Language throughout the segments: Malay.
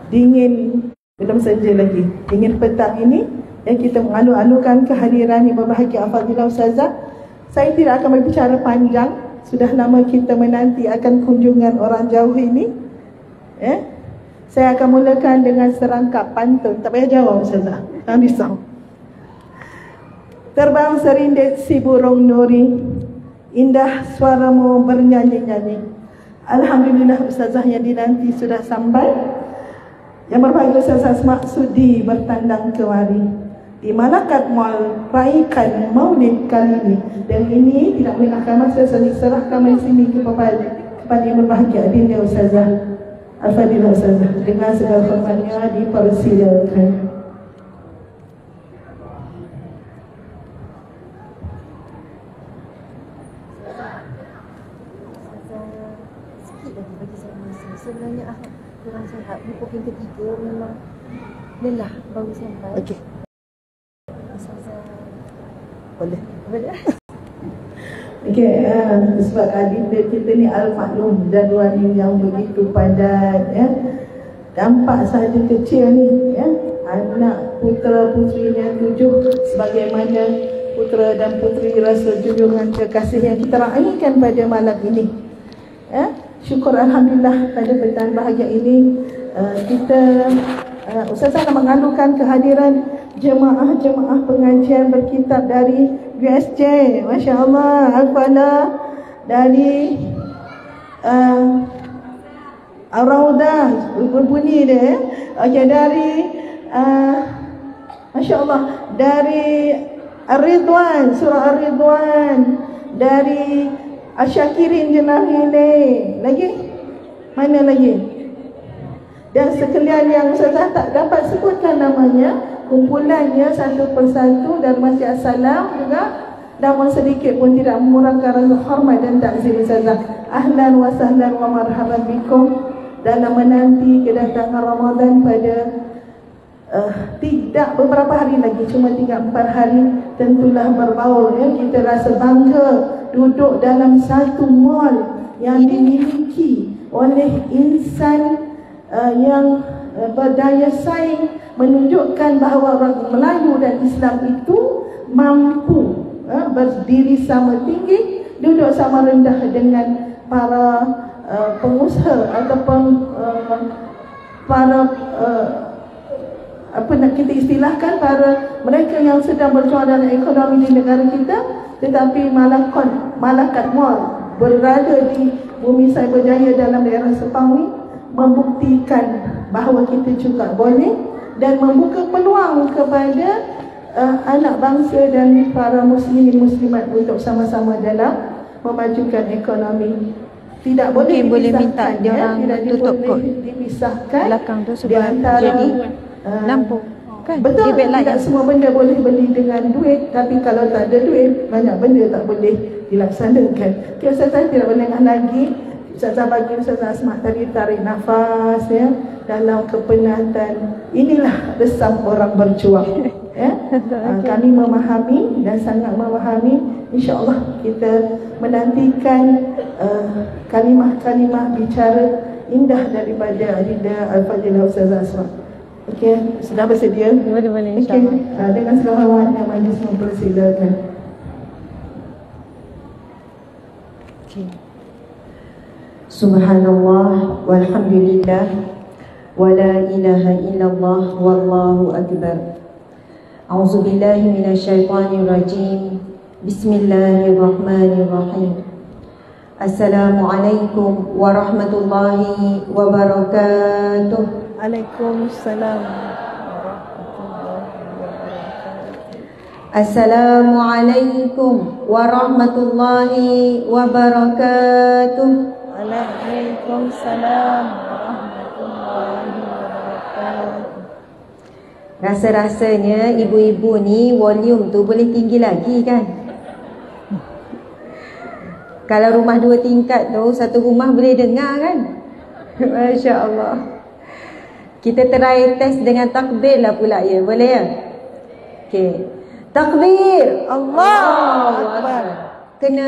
dingin, belum senja lagi, dingin petang ini yang kita mengalu-alukan kehadiran yang berbahagia Al-Fadhilah Ustazah. Saya tidak akan berbicara panjang, sudah lama kita menanti akan kunjungan orang jauh ini. Saya akan mulakan dengan serangkap pantun. Tak payah jawab Ustazah, jangan risau. Terbang serindit si burung nuri, indah suaramu bernyanyi-nyanyi. Alhamdulillah Ustazah yang dinanti sudah sampai. Yang berbahagia Ustazah Maksudi bertandang kemari di Malakat Mall raikan maulid kali ini. Dan ini tidak mengenalkan masa, saya serahkan di sini kepada yang berbahagia adinda Ustazah Al-Fadhilah Ustazah. Dengan segala hormatnya dipersilakan. Sebenarnya kurang sihat. Di pokok ketiga memang lelah baru sampai. Okey. Boleh. Okey, sebab adinda kita ni al-maklum jadual yang begitu padat, dampak sahaja kecil ni, anak putera putrinya 7, sebagaimana putera dan putri rasa junjungan kekasih yang kita raikan pada malam ini. Syukur Alhamdulillah pada petang bahagia ini kita Ustazah nak mengalukan kehadiran jemaah-jemaah pengajian berkitab dari USJ. Masya Allah, Al-Falah dari Ar-Raudah berbunyi dia. Okey, dari Masya Allah, dari Ar-Ridwan, surah Ar-Ridwan, dari Asyakirin Jenahile. Lagi? Mana lagi? Dan sekalian yang Ustazah tak dapat sebutkan namanya, kumpulannya satu persatu dan masih assalam juga, namun sedikit pun tidak mengurangkan rasa hormat dan takzim Ustazah. Ahlan wa sahlan wa marhaban bikum dalam menanti kedatangan Ramadan pada tidak beberapa hari lagi, cuma 3-4 hari. Tentulah berbaur, kita rasa bangga duduk dalam satu mall yang dimiliki oleh insan yang berdaya saing, menunjukkan bahawa orang Melayu dan Islam itu mampu berdiri sama tinggi, duduk sama rendah dengan para pengusaha ataupun para apa nak kita istilahkan, para mereka yang sedang berjuang dalam ekonomi di negara kita. Tetapi Malakat Mall berada di Bumi Cyberjaya dalam daerah Sepang ni membuktikan bahawa kita juga boleh dan membuka peluang kepada anak bangsa dan para muslimin muslimat untuk sama-sama dalam memajukan ekonomi. Tidak boleh minta dia orang tutup kot dipisahkan belakang tu sebab jadi lampu. Kan? Betul, tidak semua benda boleh beli dengan duit. Tapi kalau tak ada duit, banyak benda tak boleh dilaksanakan. Okay, Ustazah tidak berlengah lagi. Ustazah bagi Ustazah Asma tadi tarik nafas dalam kepenatan. Inilah resam orang berjuang. Kami memahami dan sangat memahami. InsyaAllah kita menantikan kalimah-kalimah bicara indah daripada adinda Al-Fadhilah Ustazah Asma. Okey, sudah bersedia? Boleh insya-Allah. Dengan segala hormatnya majlis mempersilakan. Okey. Subhanallah walhamdulillah wa la ilaha illallah wallahu akbar. A'udzubillahi minasyaitonir rajim. Bismillahirrahmanirrahim. Assalamualaikum warahmatullahi wabarakatuh. Waalaikumsalam. Assalamualaikum warahmatullahi wabarakatuh. Waalaikumsalam warahmatullahi wabarakatuh. Rasa-rasanya ibu-ibu ni volume tu boleh tinggi lagi kan? Kalau rumah 2 tingkat tu, satu rumah boleh dengar kan? Masya Allah. Kita try test dengan takbir lah pula ya. Boleh ya? Okey. Takbir. Allahu Akbar. Kena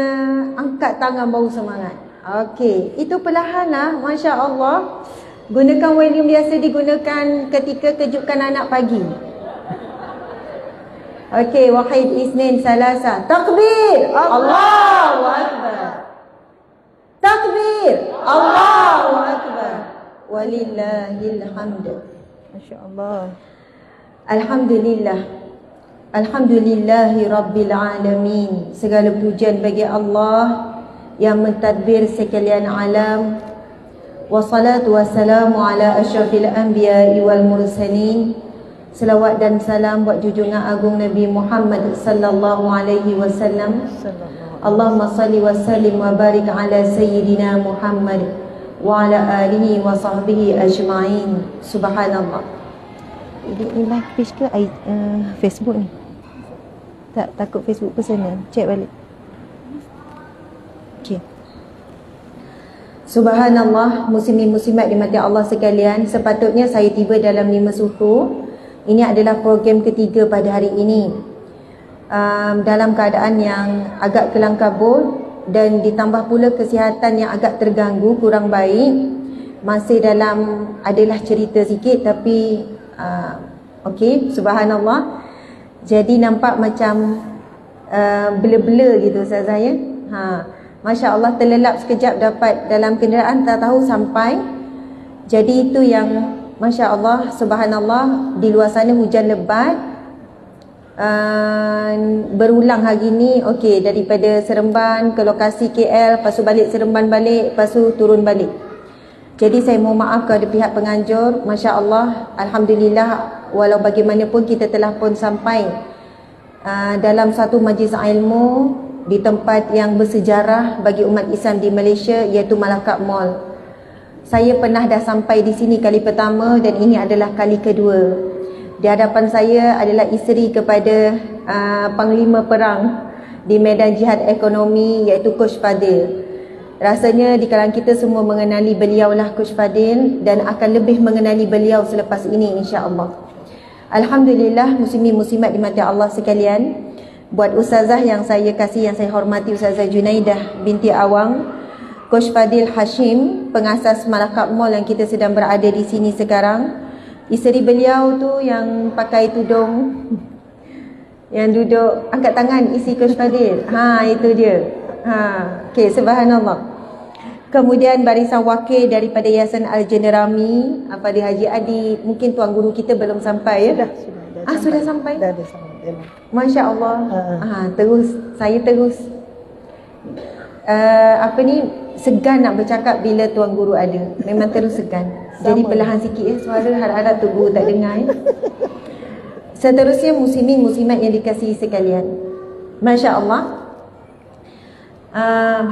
angkat tangan baru semangat. Okey. Itu perlahan lah. Masya Allah. Gunakan volume biasa digunakan ketika kejutkan anak pagi. Okey, Wahid, Isnin, Salasa. Takbir! Allahu Akbar. Takbir! Allahu Akbar. Walillahil hamd. Masya-Allah. Alhamdulillah. Alhamdulillahi Rabbil Alamin. Segala pujian bagi Allah yang mentadbir sekalian alam. Wassalatu wassalamu ala asyrafil anbiya'i wal mursalin. Selawat dan salam buat junjungan agung Nabi Muhammad sallallahu alaihi wasallam. Allahumma salli wa sallim wa barik ala sayyidina Muhammad wa ala alihi wa sahbihi ajma'in. Subhanallah. Ini live page ke Facebook ni? Tak, takut Facebook ke sana. Check balik. Okey. Subhanallah, muslimin muslimat dimati Allah sekalian. Sepatutnya saya tiba dalam 5 suku. Ini adalah program ketiga pada hari ini. Dalam keadaan yang agak kelang kabut dan ditambah pula kesihatan yang agak terganggu, kurang baik. Masih dalam, adalah cerita sikit tapi okey, subhanallah. Jadi nampak macam blur-blur gitu Ustazah ya. Masya Allah, terlelap sekejap dapat dalam kenderaan, tak tahu sampai. Jadi itu yang Masya Allah, subhanallah, di luar sana hujan lebat. Berulang hari ni, okey, daripada Seremban ke lokasi KL, lepas tu balik Seremban balik, lepas tu turun balik. Jadi saya mohon maaf kepada pihak penganjur. Masya Allah, alhamdulillah, walau bagaimanapun kita telah pun sampai dalam satu majlis ilmu di tempat yang bersejarah bagi umat Islam di Malaysia, iaitu Malacca Mall. Saya pernah dah sampai di sini kali pertama dan ini adalah kali kedua. Di hadapan saya adalah isteri kepada Panglima Perang di medan jihad ekonomi, iaitu Coach Fadil. Rasanya di kalangan kita semua mengenali beliau lah Coach Fadil, dan akan lebih mengenali beliau selepas ini insya-Allah. Alhamdulillah, muslimin muslimat dimati Allah sekalian. Buat ustazah yang saya kasih, yang saya hormati, Ustazah Junaidah binti Awang, Coach Fadil Hashim, pengasas Malacca Mall yang kita sedang berada di sini sekarang. Isteri beliau tu yang pakai tudung, yang duduk angkat tangan, isi Coach Fadil. Itu dia. Okey, subhanallah. Kemudian barisan wakil daripada Yayasan Al-Jenderami, Fadil Haji Adi. Mungkin tuan guru kita belum sampai ya? Sudah sampai? Dah sampai. Masya Allah. Terus, saya terus segan nak bercakap bila tuan guru ada. Memang terus segan. Jadi perlahan sikit ya suara, harap-harap tu guru tak dengar ya. Seterusnya muslimin muslimat yang dikasihi sekalian. Masya Allah.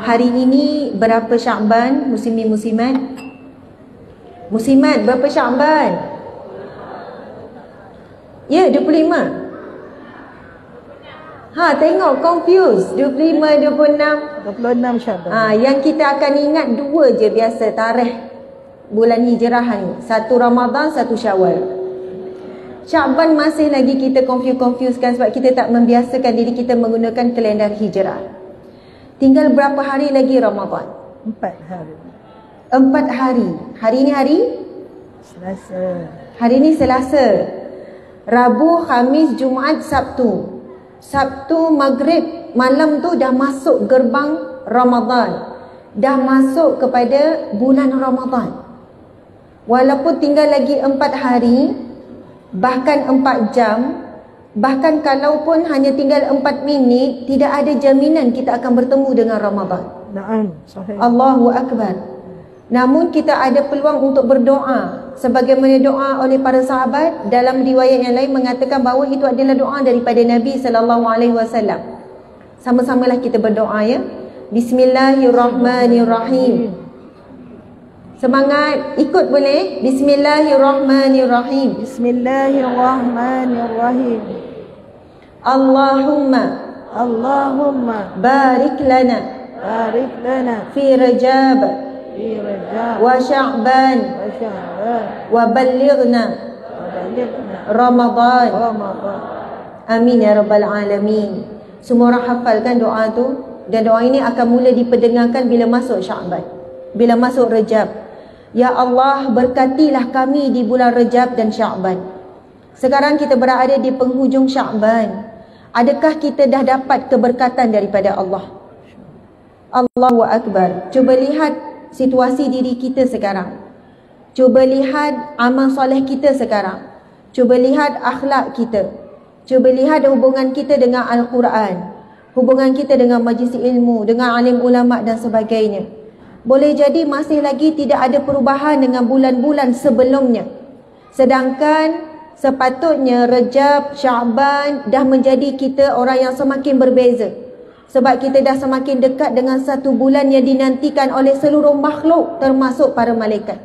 Hari ini berapa Syakban, muslimin muslimat? Muslimat, berapa Syakban? Ya, 25. Tengok confused. 25, 26 Syakban. Yang kita akan ingat dua je biasa tarikh bulan hijrah ni. Satu Ramadan, satu Syawal. Syakban masih lagi kita confuse-kan sebab kita tak membiasakan diri kita menggunakan kalender hijrah. Tinggal berapa hari lagi Ramadan? 4 hari. 4 hari. Hari ni hari? Selasa. Hari ni Selasa. Rabu, Khamis, Jumaat, Sabtu. Sabtu maghrib malam tu dah masuk gerbang Ramadan. Dah masuk kepada bulan Ramadan. Walaupun tinggal lagi 4 hari, bahkan 4 jam, bahkan kalaupun hanya tinggal 4 minit, tidak ada jaminan kita akan bertemu dengan Ramadan. Naam, sahih. Allahu Akbar. Namun kita ada peluang untuk berdoa sebagaimana doa oleh para sahabat. Dalam riwayat yang lain mengatakan bahawa itu adalah doa daripada Nabi sallallahu alaihi wasallam. Sama-samalah kita berdoa ya. Bismillahirrahmanirrahim. Semangat, ikut boleh? Bismillahirrahmanirrahim. Bismillahirrahmanirrahim. Allahumma barik lana fi Rajab wa Sya'ban wa ballighna Ramadan. Amin ya rabbal alamin. Semua orang hafalkan doa tu, dan doa ini akan mula diperdengarkan bila masuk Sya'ban, bila masuk Rajab. Ya Allah, berkatilah kami di bulan Rajab dan Sya'ban. Sekarang kita berada di penghujung Sya'ban. Adakah kita dah dapat keberkatan daripada Allah? Allahu Akbar. Cuba lihat situasi diri kita sekarang. Cuba lihat amal soleh kita sekarang. Cuba lihat akhlak kita. Cuba lihat hubungan kita dengan Al-Quran, hubungan kita dengan majlis ilmu, dengan alim ulama dan sebagainya. Boleh jadi masih lagi tidak ada perubahan dengan bulan-bulan sebelumnya. Sedangkan sepatutnya Rajab, Sya'ban dah menjadi kita orang yang semakin berbeza. Sebab kita dah semakin dekat dengan satu bulan yang dinantikan oleh seluruh makhluk, termasuk para malaikat.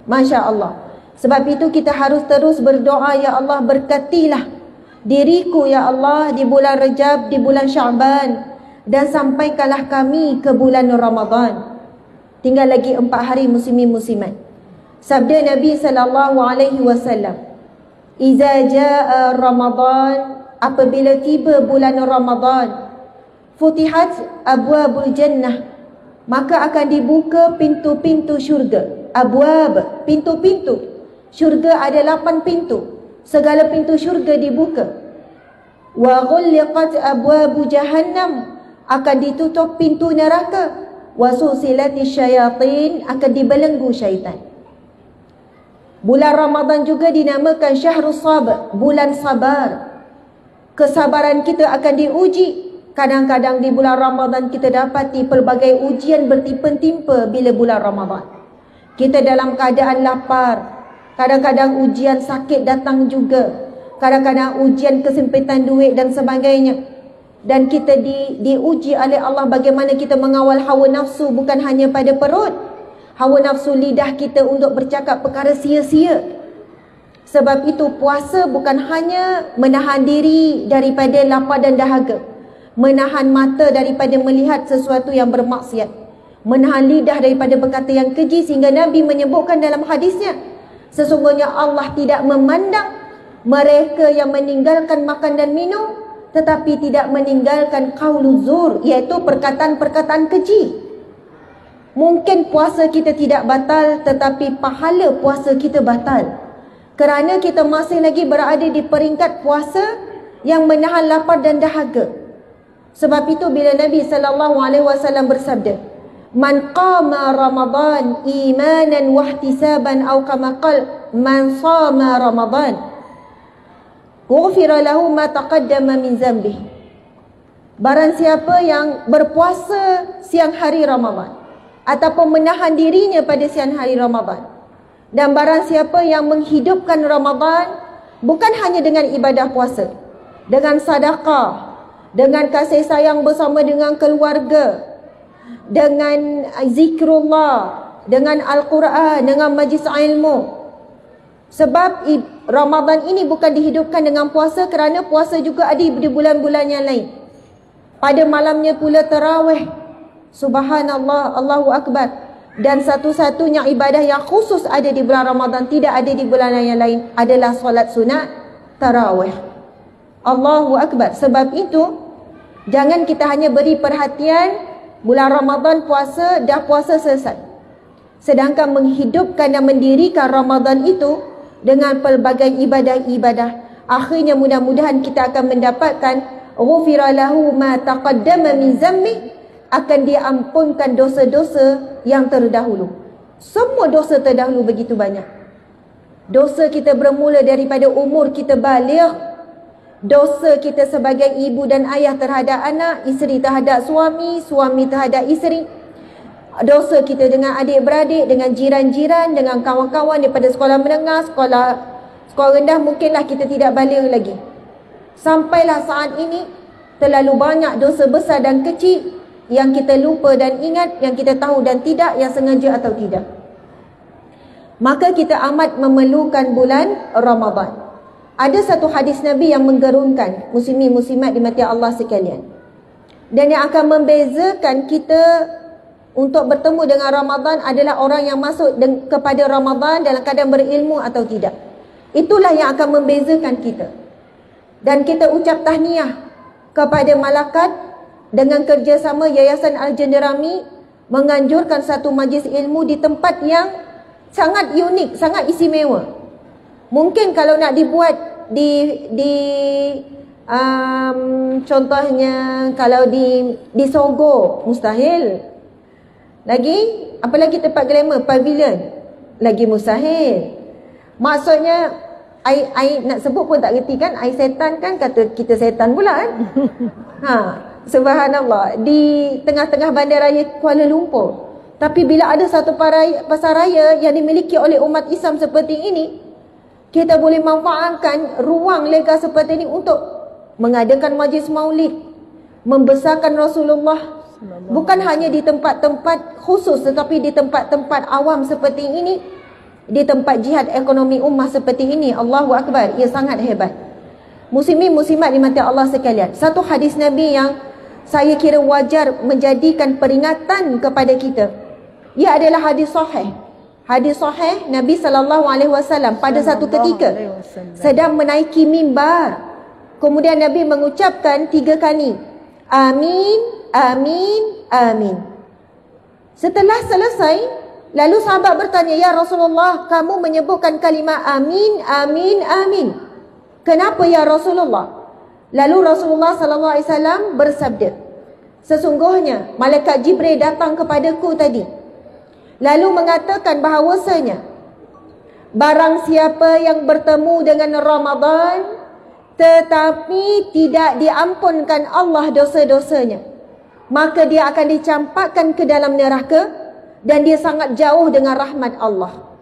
Masya Allah. Sebab itu kita harus terus berdoa, ya Allah berkatilah diriku ya Allah di bulan Rajab, di bulan Sya'ban, dan sampaikanlah kami ke bulan Ramadan. Tinggal lagi 4 hari muslimin muslimat. Sabda Nabi SAW, "Iza jaa Ramadan," apabila tiba bulan Ramadan, "Futihat abwabul jannah," maka akan dibuka pintu-pintu syurga. Abwab, pintu-pintu. Syurga ada 8 pintu. Segala pintu syurga dibuka. Wa ghulliqat abwabu jahannam, akan ditutup pintu neraka. Wa susilati syayatin, akan dibelenggu syaitan. Bulan Ramadan juga dinamakan Syahrus Sabr, bulan sabar. Kesabaran kita akan diuji. Kadang-kadang di bulan Ramadan kita dapati pelbagai ujian bertimpa-timpa bila bulan Ramadan. Kita dalam keadaan lapar. Kadang-kadang ujian sakit datang juga. Kadang-kadang ujian kesempitan duit dan sebagainya. Dan kita diuji oleh Allah bagaimana kita mengawal hawa nafsu, bukan hanya pada perut. Hawa nafsu lidah kita untuk bercakap perkara sia-sia. Sebab itu puasa bukan hanya menahan diri daripada lapar dan dahaga. Menahan mata daripada melihat sesuatu yang bermaksiat. Menahan lidah daripada berkata yang keji, sehingga Nabi menyebutkan dalam hadisnya, sesungguhnya Allah tidak memandang mereka yang meninggalkan makan dan minum, tetapi tidak meninggalkan qauluz zur, iaitu perkataan-perkataan keji. Mungkin puasa kita tidak batal, tetapi pahala puasa kita batal. Kerana kita masih lagi berada di peringkat puasa yang menahan lapar dan dahaga. Sebab itu bila Nabi SAW bersabda, "Man qama Ramadan imanan wahtisaban," atau kama qala, "Man shama Ramadan ghufira lahu ma taqaddama min dzambih." Barang siapa yang berpuasa siang hari Ramadan ataupun menahan dirinya pada siang hari Ramadan, dan barang siapa yang menghidupkan Ramadan bukan hanya dengan ibadah puasa, dengan sedekah, dengan kasih sayang bersama dengan keluarga, dengan zikrullah, dengan Al-Quran, dengan majlis ilmu. Sebab Ramadan ini bukan dihidupkan dengan puasa, kerana puasa juga ada di bulan-bulan yang lain. Pada malamnya pula tarawih. Subhanallah, Allahu Akbar. Dan satu-satunya ibadah yang khusus ada di bulan Ramadan, tidak ada di bulan yang lain, adalah solat sunat tarawih. Allahu Akbar. Sebab itu jangan kita hanya beri perhatian bulan Ramadan puasa, dah puasa selesai. Sedangkan menghidupkan dan mendirikan Ramadan itu dengan pelbagai ibadah-ibadah, akhirnya mudah-mudahan kita akan mendapatkan ghufira lahu ma taqaddama min zambi, akan diampunkan dosa-dosa yang terdahulu. Semua dosa terdahulu begitu banyak. Dosa kita bermula daripada umur kita baligh. Dosa kita sebagai ibu dan ayah terhadap anak, isteri terhadap suami, suami terhadap isteri. Dosa kita dengan adik-beradik, dengan jiran-jiran, dengan kawan-kawan daripada sekolah menengah, sekolah rendah, mungkinlah kita tidak baligh lagi. Sampailah saat ini terlalu banyak dosa besar dan kecil yang kita lupa dan ingat, yang kita tahu dan tidak, yang sengaja atau tidak. Maka kita amat memerlukan bulan Ramadan. Ada satu hadis Nabi yang menggerunkan muslimin muslimat dimati Allah sekalian, dan yang akan membezakan kita untuk bertemu dengan Ramadan adalah orang yang masuk kepada Ramadan dalam keadaan berilmu atau tidak. Itulah yang akan membezakan kita. Dan kita ucap tahniah kepada Malakat dengan kerjasama Yayasan Al-Jandarami menganjurkan satu majlis ilmu di tempat yang sangat unik, sangat istimewa. Mungkin kalau nak dibuat contohnya kalau di Sogo mustahil. Lagi apalagi tempat glamour, pavilion, lagi mustahil. Maksudnya I nak sebut pun tak reti kan, I setan kan, kata kita setan pula kan. Subhanallah, di tengah-tengah bandaraya Kuala Lumpur. Tapi bila ada satu pasar raya yang dimiliki oleh umat Islam seperti ini, kita boleh manfaatkan ruang lega seperti ini untuk mengadakan majlis maulid, membesarkan Rasulullah. Bukan hanya di tempat-tempat khusus, tetapi di tempat-tempat awam seperti ini, di tempat jihad ekonomi ummah seperti ini. Allahu Akbar, ia sangat hebat. Muslimin muslimat dimati Allah sekalian, satu hadis Nabi yang saya kira wajar menjadikan peringatan kepada kita. Ia adalah hadis sahih. Hadis sahih Nabi SAW pada satu ketika sedang menaiki mimbar. Kemudian Nabi mengucapkan 3 kali, amin, amin, amin. Setelah selesai, lalu sahabat bertanya, ya Rasulullah, kamu menyebutkan kalimah amin, amin, amin. Kenapa ya Rasulullah? Lalu Rasulullah SAW bersabda, sesungguhnya malaikat Jibril datang kepadaku tadi, lalu mengatakan bahawasanya barang siapa yang bertemu dengan Ramadan tetapi tidak diampunkan Allah dosa-dosanya, maka dia akan dicampakkan ke dalam neraka dan dia sangat jauh dengan rahmat Allah.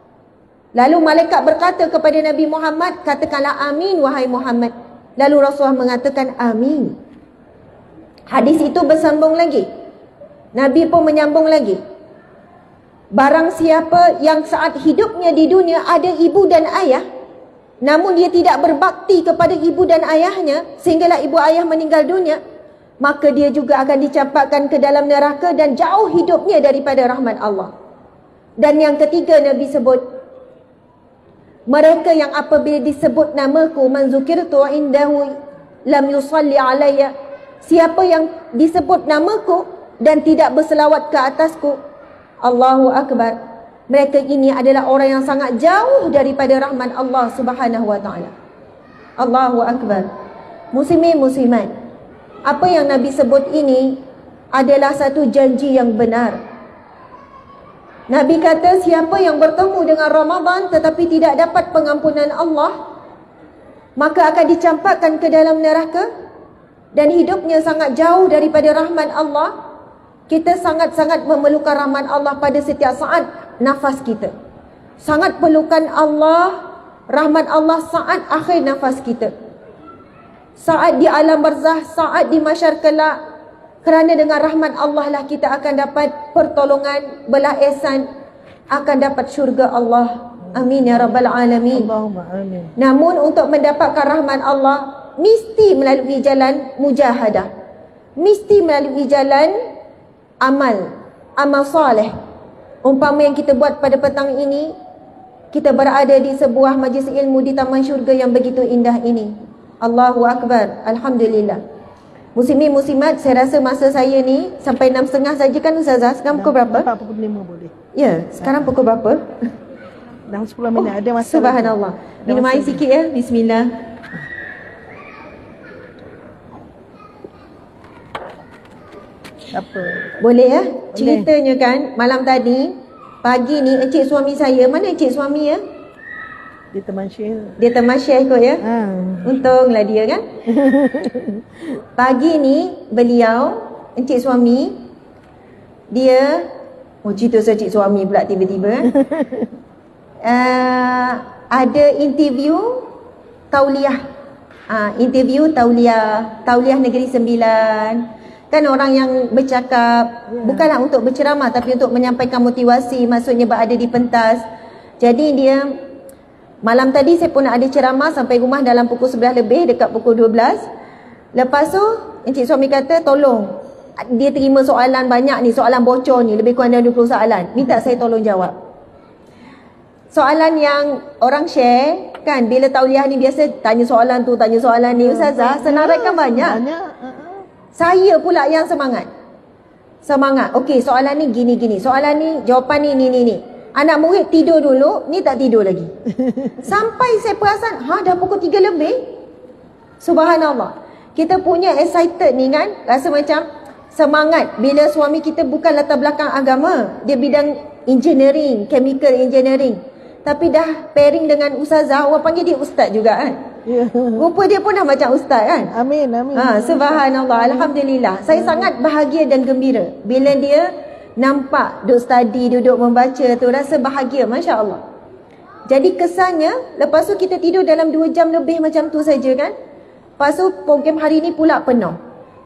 Lalu malaikat berkata kepada Nabi Muhammad, katakanlah amin wahai Muhammad. Lalu Rasulullah mengatakan amin. Hadis itu bersambung lagi. Nabi pun menyambung lagi. Barang siapa yang saat hidupnya di dunia ada ibu dan ayah, namun dia tidak berbakti kepada ibu dan ayahnya sehinggalah ibu ayah meninggal dunia, maka dia juga akan dicampakkan ke dalam neraka dan jauh hidupnya daripada rahmat Allah. Dan yang ketiga Nabi sebut, mereka yang apabila disebut namaku, man zukirtu indahu lam yusalli alayya, siapa yang disebut namaku dan tidak berselawat ke atasku, Allahu Akbar, mereka ini adalah orang yang sangat jauh daripada rahmat Allah Subhanahu wa taala. Allahu Akbar. Muslimin muslimat, apa yang Nabi sebut ini adalah satu janji yang benar. Nabi kata siapa yang bertemu dengan Ramadan tetapi tidak dapat pengampunan Allah, maka akan dicampakkan ke dalam neraka dan hidupnya sangat jauh daripada rahmat Allah. Kita sangat-sangat memerlukan rahmat Allah pada setiap saat nafas kita. Sangat perlukan Allah, rahmat Allah saat akhir nafas kita. Saat di alam barzah, saat di mahsyar kelak. Kerana dengan rahmat Allah lah kita akan dapat pertolongan, belah ihsan, akan dapat syurga Allah. Amin ya rabbal alamin. Allahumma amin. Namun untuk mendapatkan rahmat Allah mesti melalui jalan mujahadah. Mesti melalui jalan amal soleh. Umpama yang kita buat pada petang ini, kita berada di sebuah majlis ilmu di taman syurga yang begitu indah ini. Allahu Akbar. Alhamdulillah. Muslimin muslimat, saya rasa masa saya ni sampai 6.30 saja kan Ustazah? Sekarang pukul berapa? 4.45 boleh. Ya, sekarang pukul berapa? Dah 10 minit ada masa. Subhanallah. Minum air sikit ya. Bismillah. Apa? Boleh ya? Ceritanya kan, malam tadi, pagi ni encik suami saya, mana encik suami ya? Dia teman Syekh. Dia teman Syekh kot ya? Untunglah dia kan? Pagi ni beliau, encik suami, dia, cerita saya encik suami pula tiba-tiba ada interview tauliah. Interview tauliah Negeri Sembilan. Kan orang yang bercakap bukanlah untuk berceramah tapi untuk menyampaikan motivasi, maksudnya berada di pentas. Jadi dia, malam tadi saya pun nak ada ceramah sampai rumah dalam pukul 11 lebih, dekat pukul 12. Lepas tu encik suami kata tolong, dia terima soalan banyak ni, soalan bocor ni, lebih kurang dari 20 soalan. Minta saya tolong jawab. Soalan yang orang share kan, bila tauliah ni biasa tanya soalan tu, tanya soalan ni. Ustazah, senarai kan banyak. Saya pula yang semangat. Okey, soalan ni gini-gini. Soalan ni, jawapan ni. Anak murid tidur dulu, ni tak tidur lagi. Sampai saya perasan, dah pukul 3 lebih. Subhanallah. Kita punya excited ni kan, rasa macam semangat bila suami kita bukan latar belakang agama, dia bidang engineering, chemical engineering. Tapi dah pairing dengan ustazah, orang panggil dia ustaz juga kan. Rupa dia pun dah macam ustaz kan. Amin, amin. Subhanallah, alhamdulillah. Saya sangat bahagia dan gembira bila dia nampak duduk study, duduk membaca tu, rasa bahagia, Masya Allah. Jadi kesannya, lepas tu kita tidur dalam 2 jam lebih macam tu saja kan. Lepas tu program hari ni pula penuh.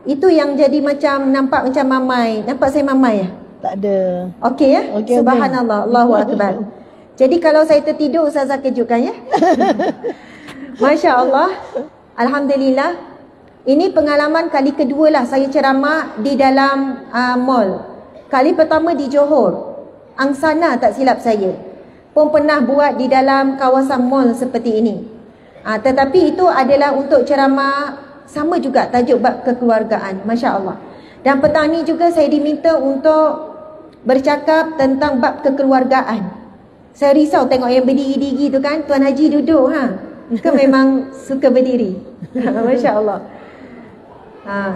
Itu yang jadi macam, nampak macam mamai. Nampak saya mamai ya? Tak ada. Okey ya? Okay, Subhanallah, Allahu Akbar. Jadi kalau saya tertidur, Ustazah kejutkan ya. Masya Allah. Alhamdulillah. Ini pengalaman kali kedua lah saya ceramah di dalam mall. Kali pertama di Johor, Angsana tak silap saya, pun pernah buat di dalam kawasan mall seperti ini. Tetapi itu adalah untuk ceramah, sama juga tajuk bab kekeluargaan. Masya Allah. Dan petang ni juga saya diminta untuk bercakap tentang bab kekeluargaan. Saya risau tengok yang berdiri-diri tu kan. Tuan Haji duduk ke memang suka berdiri? Masya Allah.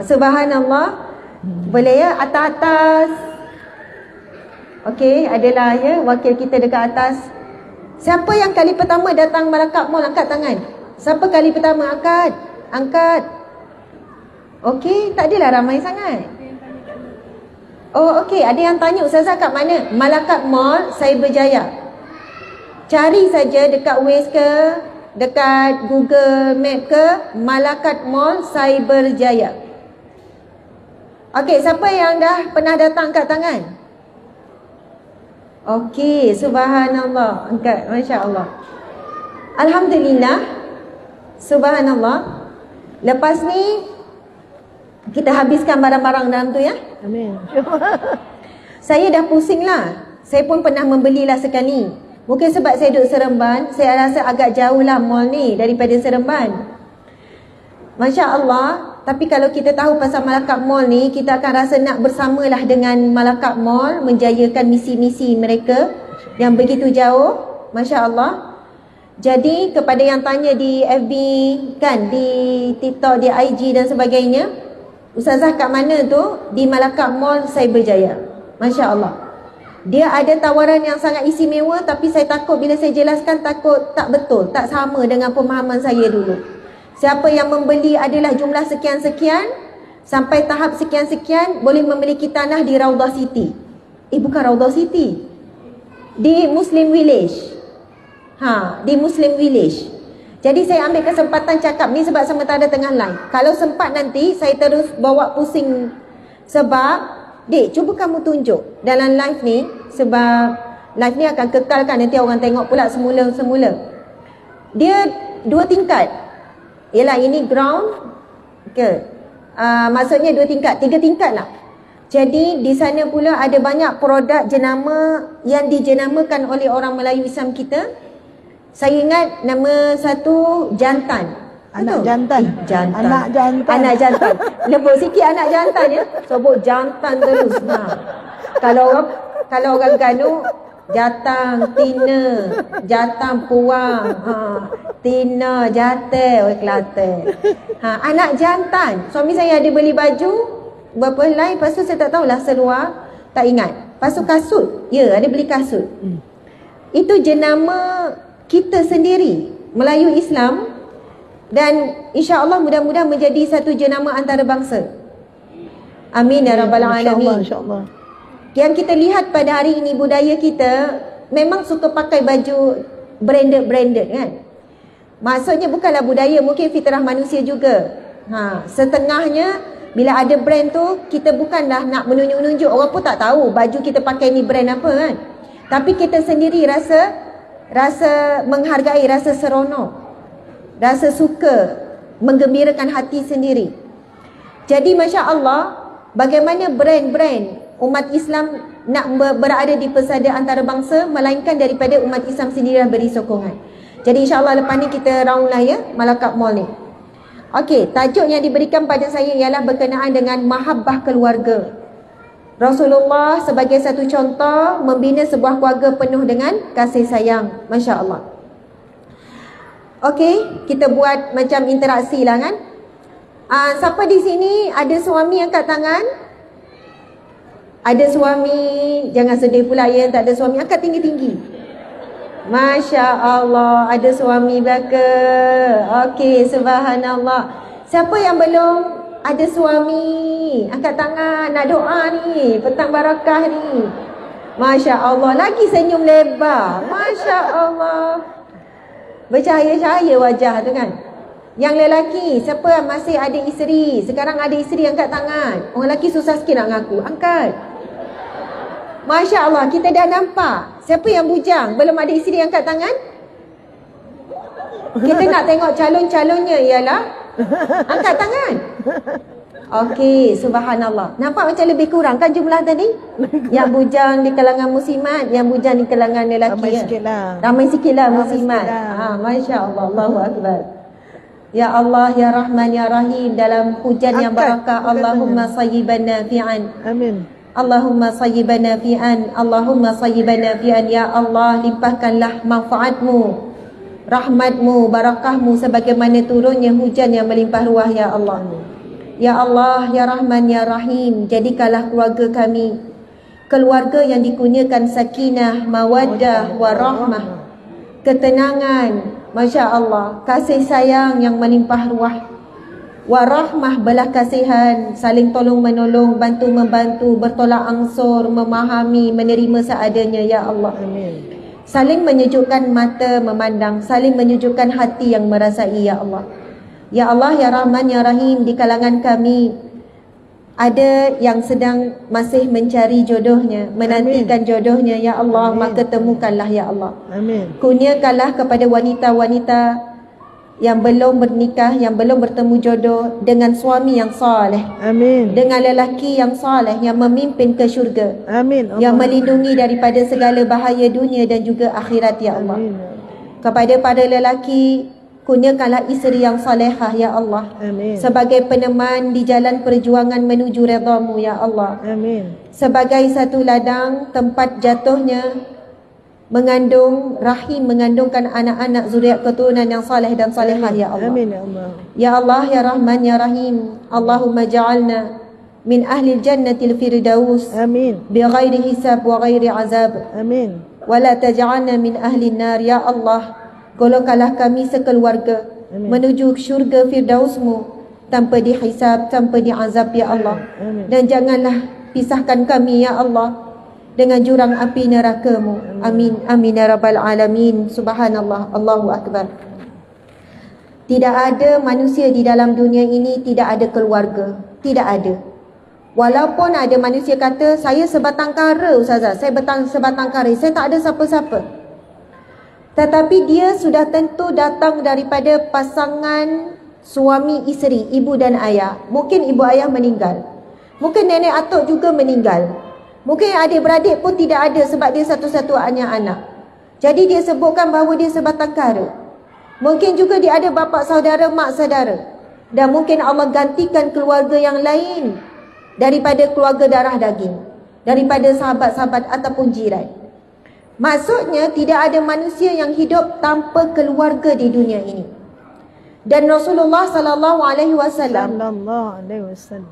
Subhanallah. Boleh ya atas-atas. Okey, adalah ya wakil kita dekat atas. Siapa yang kali pertama datang Malakab Mall, angkat tangan. Siapa kali pertama angkat? Angkat. Okey, tak adalah ramai sangat. Oh, okey, ada yang tanya Ustazah kat mana? Malakab Mall, Cyberjaya. Cari saja dekat Waze ke, dekat Google Map ke, Malakab Mall, Cyberjaya. Okey, siapa yang dah pernah datang angkat tangan? Okey, subhanallah. Angkat, Masya Allah. Alhamdulillah. Subhanallah. Lepas ni kita habiskan barang-barang dalam tu ya. Amin. Saya dah pusing lah. Saya pun pernah membelilah sekali. Mungkin sebab saya duduk Seremban, saya rasa agak jauh lah mall ni daripada Seremban. Masya Allah. Tapi kalau kita tahu pasal Malakab Mall ni, kita akan rasa nak bersamalah dengan Malakab Mall, menjayakan misi-misi mereka yang begitu jauh. Masya Allah. Jadi kepada yang tanya di FB kan, di TikTok, di IG dan sebagainya, Ustazah kat mana tu? Di Malakab Mall, Cyberjaya. Masya Allah. Dia ada tawaran yang sangat istimewa, tapi saya takut bila saya jelaskan, takut tak betul, tak sama dengan pemahaman saya dulu. Siapa yang membeli adalah jumlah sekian-sekian, sampai tahap sekian-sekian boleh memiliki tanah di Raudah City. Bukan Raudah City, di Muslim Village. Di Muslim Village. Jadi saya ambil kesempatan cakap ni sebab sementara tengah live. Kalau sempat nanti saya terus bawa pusing. Sebab Dik, cuba kamu tunjuk dalam live ni, sebab live ni akan kekal kan, nanti orang tengok pula semula-semula. Dia 2 tingkat. Yalah, ini ground ke? Maksudnya 2 tingkat, 3 tingkat lah. Jadi di sana pula ada banyak produk jenama yang dijenamakan oleh orang Melayu Islam kita. Saya ingat nama satu jantan. Anak jantan. Jantan. Anak jantan. Anak jantan. Lembut sikit anak jantan ya. Sebut jantan terus. Kalau orang Ganu, jatang, tina, jatang puang, tina, jate, orang Kelantan. Anak jantan. Suami saya ada beli baju berapa helai, lepas tu saya tak tahulah seluar, tak ingat. Lepas tu kasut. Ya, ada beli kasut. Itu jenama kita sendiri, Melayu Islam. Dan insya-Allah mudah-mudahan menjadi satu jenama antarabangsa. Amin ya rabbal alamin. Insya-Allah. Yang kita lihat pada hari ini, budaya kita memang suka pakai baju branded kan. Maksudnya bukanlah budaya, mungkin fitrah manusia juga. Setengahnya bila ada brand tu, kita bukanlah nak menunjuk-nunjuk, orang pun tak tahu baju kita pakai ni brand apa kan. Tapi kita sendiri rasa menghargai, rasa seronok, rasa suka, menggembirakan hati sendiri. Jadi Masya Allah, bagaimana brand-brand umat Islam nak berada di pesada antarabangsa, melainkan daripada umat Islam sendiri beri sokongan. Jadi insyaAllah lepas ni kita round lah ya, Malakab Mall ni. Okey, tajuk yang diberikan pada saya ialah berkenaan dengan mahabbah keluarga. Rasulullah sebagai satu contoh membina sebuah keluarga penuh dengan kasih sayang. Masya Allah. Okey, kita buat macam interaksi lah kan. Siapa di sini ada suami angkat tangan? Ada suami, jangan sedih pula ya tak ada suami, angkat tinggi-tinggi. Masya Allah, ada suami belaka. Okey, subhanallah. Siapa yang belum ada suami? Angkat tangan, nak doa ni, petang barakah ni. Masya Allah, lagi senyum lebar. Masya Allah. Bercahaya-cahaya wajah tu kan. Yang lelaki, siapa yang masih ada isteri? Sekarang ada isteri, angkat tangan. Orang lelaki susah sikit nak ngaku, angkat. Masya Allah, kita dah nampak. Siapa yang bujang, belum ada isteri, angkat tangan. Kita nak tengok calon-calonnya ialah angkat tangan. Okey, subhanallah. Nampak macam lebih kurang kan jumlah tadi? Yang bujang di kalangan muslimat, yang bujang di kalangan lelaki. Ramai sikit lah. Ramai sikit lah muslimat. Masya Allah, Allahu Akbar. Ya Allah, Ya Rahman, Ya Rahim, dalam hujan yang barakah, Allahumma sayyiban nafi'an. Amin. Allahumma sayyiban nafi'an. Allahumma sayyiban nafi'an. Ya Allah, limpahkanlah manfaatmu, rahmatmu, barakahmu sebagaimana turunnya hujan yang melimpah ruah, Ya Allah. Ya Allah, Ya Rahman, Ya Rahim, jadikanlah keluarga kami keluarga yang dikurniakan sakinah, mawaddah, warahmah, ketenangan, Masya Allah, kasih sayang yang melimpah ruah, warahmah, belas kasihan, saling tolong menolong, bantu membantu, bertolak ansur, memahami, menerima seadanya, Ya Allah. Amin. Saling menyejukkan mata memandang, saling menyejukkan hati yang merasai, Ya Allah. Ya Allah, Ya Rahman, Ya Rahim, di kalangan kami ada yang sedang masih mencari jodohnya, menantikan jodohnya, Ya Allah. Amin. Maka temukanlah, Ya Allah. Amin. Kurniakanlah kepada wanita-wanita yang belum bernikah, yang belum bertemu jodoh, dengan suami yang soleh, Amin. dengan lelaki yang soleh, yang memimpin ke syurga, Amin. yang melindungi daripada segala bahaya dunia dan juga akhirat, Ya Allah. Amin. Kepada para lelaki, kurniakanlah isteri yang salehah, Ya Allah. Amin. Sebagai peneman di jalan perjuangan menuju redha-Mu, Ya Allah. Amin. Sebagai satu ladang tempat jatuhnya mengandung rahim, mengandungkan anak-anak zuriat keturunan yang saleh dan salehah, Ya Allah. Amin, Ya Allah. Ya Allah, Ya Rahman, Ya Rahim, Allahumma ja'alna min ahli jannatil firdaus Amin. bighairi hisab wa ghairi azab. Amin. Wa la taj'alna min ahli nar, Ya Allah. Golongkanlah kami sekeluarga Amin. menuju syurga firdaus-Mu tanpa dihisab, tanpa diazab, Ya Allah. Amin. Dan janganlah pisahkan kami, Ya Allah, dengan jurang api neraka-Mu. Amin. Amin ya rabbal alamin. Subhanallah, Allahu Akbar. Tidak ada manusia di dalam dunia ini tidak ada keluarga. Tidak ada. Walaupun ada manusia kata, saya sebatang kara Ustazah, saya sebatang kara, saya tak ada siapa-siapa. Tetapi dia sudah tentu datang daripada pasangan suami isteri, ibu dan ayah. Mungkin ibu ayah meninggal, mungkin nenek atuk juga meninggal, mungkin adik-beradik pun tidak ada sebab dia satu-satunya anak. Jadi dia sebutkan bahawa dia sebatang kara. Mungkin juga dia ada bapa saudara, mak saudara, dan mungkin Allah gantikan keluarga yang lain daripada keluarga darah daging, daripada sahabat-sahabat ataupun jiran. Maksudnya tidak ada manusia yang hidup tanpa keluarga di dunia ini. Dan Rasulullah sallallahu alaihi wasallam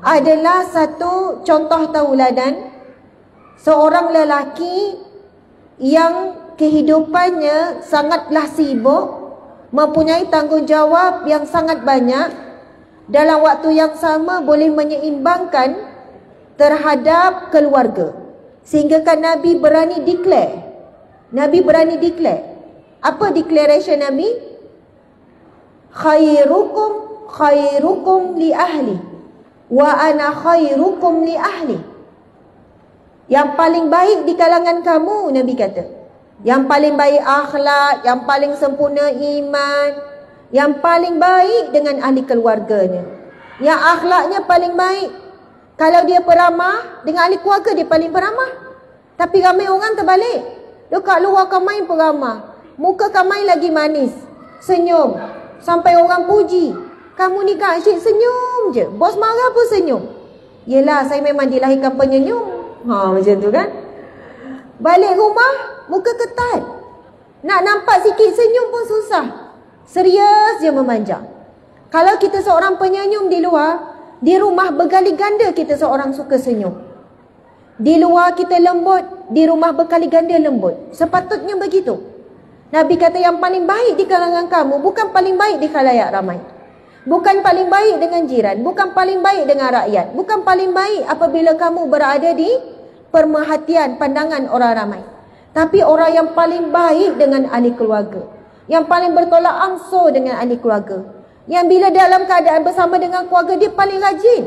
adalah satu contoh tauladan seorang lelaki yang kehidupannya sangatlah sibuk, mempunyai tanggungjawab yang sangat banyak, dalam waktu yang sama boleh menyeimbangkan terhadap keluarga. Sehingga kan Nabi berani declare. Apa declaration Nabi? Khairukum li ahli wa ana khairukum li ahli. Yang paling baik di kalangan kamu, Nabi kata, yang paling baik akhlak, yang paling sempurna iman, yang paling baik dengan ahli keluarganya, yang akhlaknya paling baik. Kalau dia peramah, dengan ahli keluarga dia paling peramah. Tapi ramai orang terbalik. Dekat luar kamai peramah, muka kamai lagi manis, senyum, sampai orang puji, kamu ni Kak Syed senyum je, bos marah pun senyum. Yelah, saya memang dilahirkan penyenyum. Macam tu kan. Balik rumah, muka ketat. Nak nampak sikit senyum pun susah. Serius je memanjang. Kalau kita seorang penyenyum di luar, di rumah berkali ganda kita seorang suka senyum. Di luar kita lembut, di rumah berkali ganda lembut. Sepatutnya begitu. Nabi kata yang paling baik di kalangan kamu bukan paling baik di khalayak ramai. Bukan paling baik dengan jiran, bukan paling baik dengan rakyat, bukan paling baik apabila kamu berada di perhatian pandangan orang ramai. Tapi orang yang paling baik dengan ahli keluarga, yang paling bertolak ansur dengan ahli keluarga, yang bila dalam keadaan bersama dengan keluarga dia paling rajin.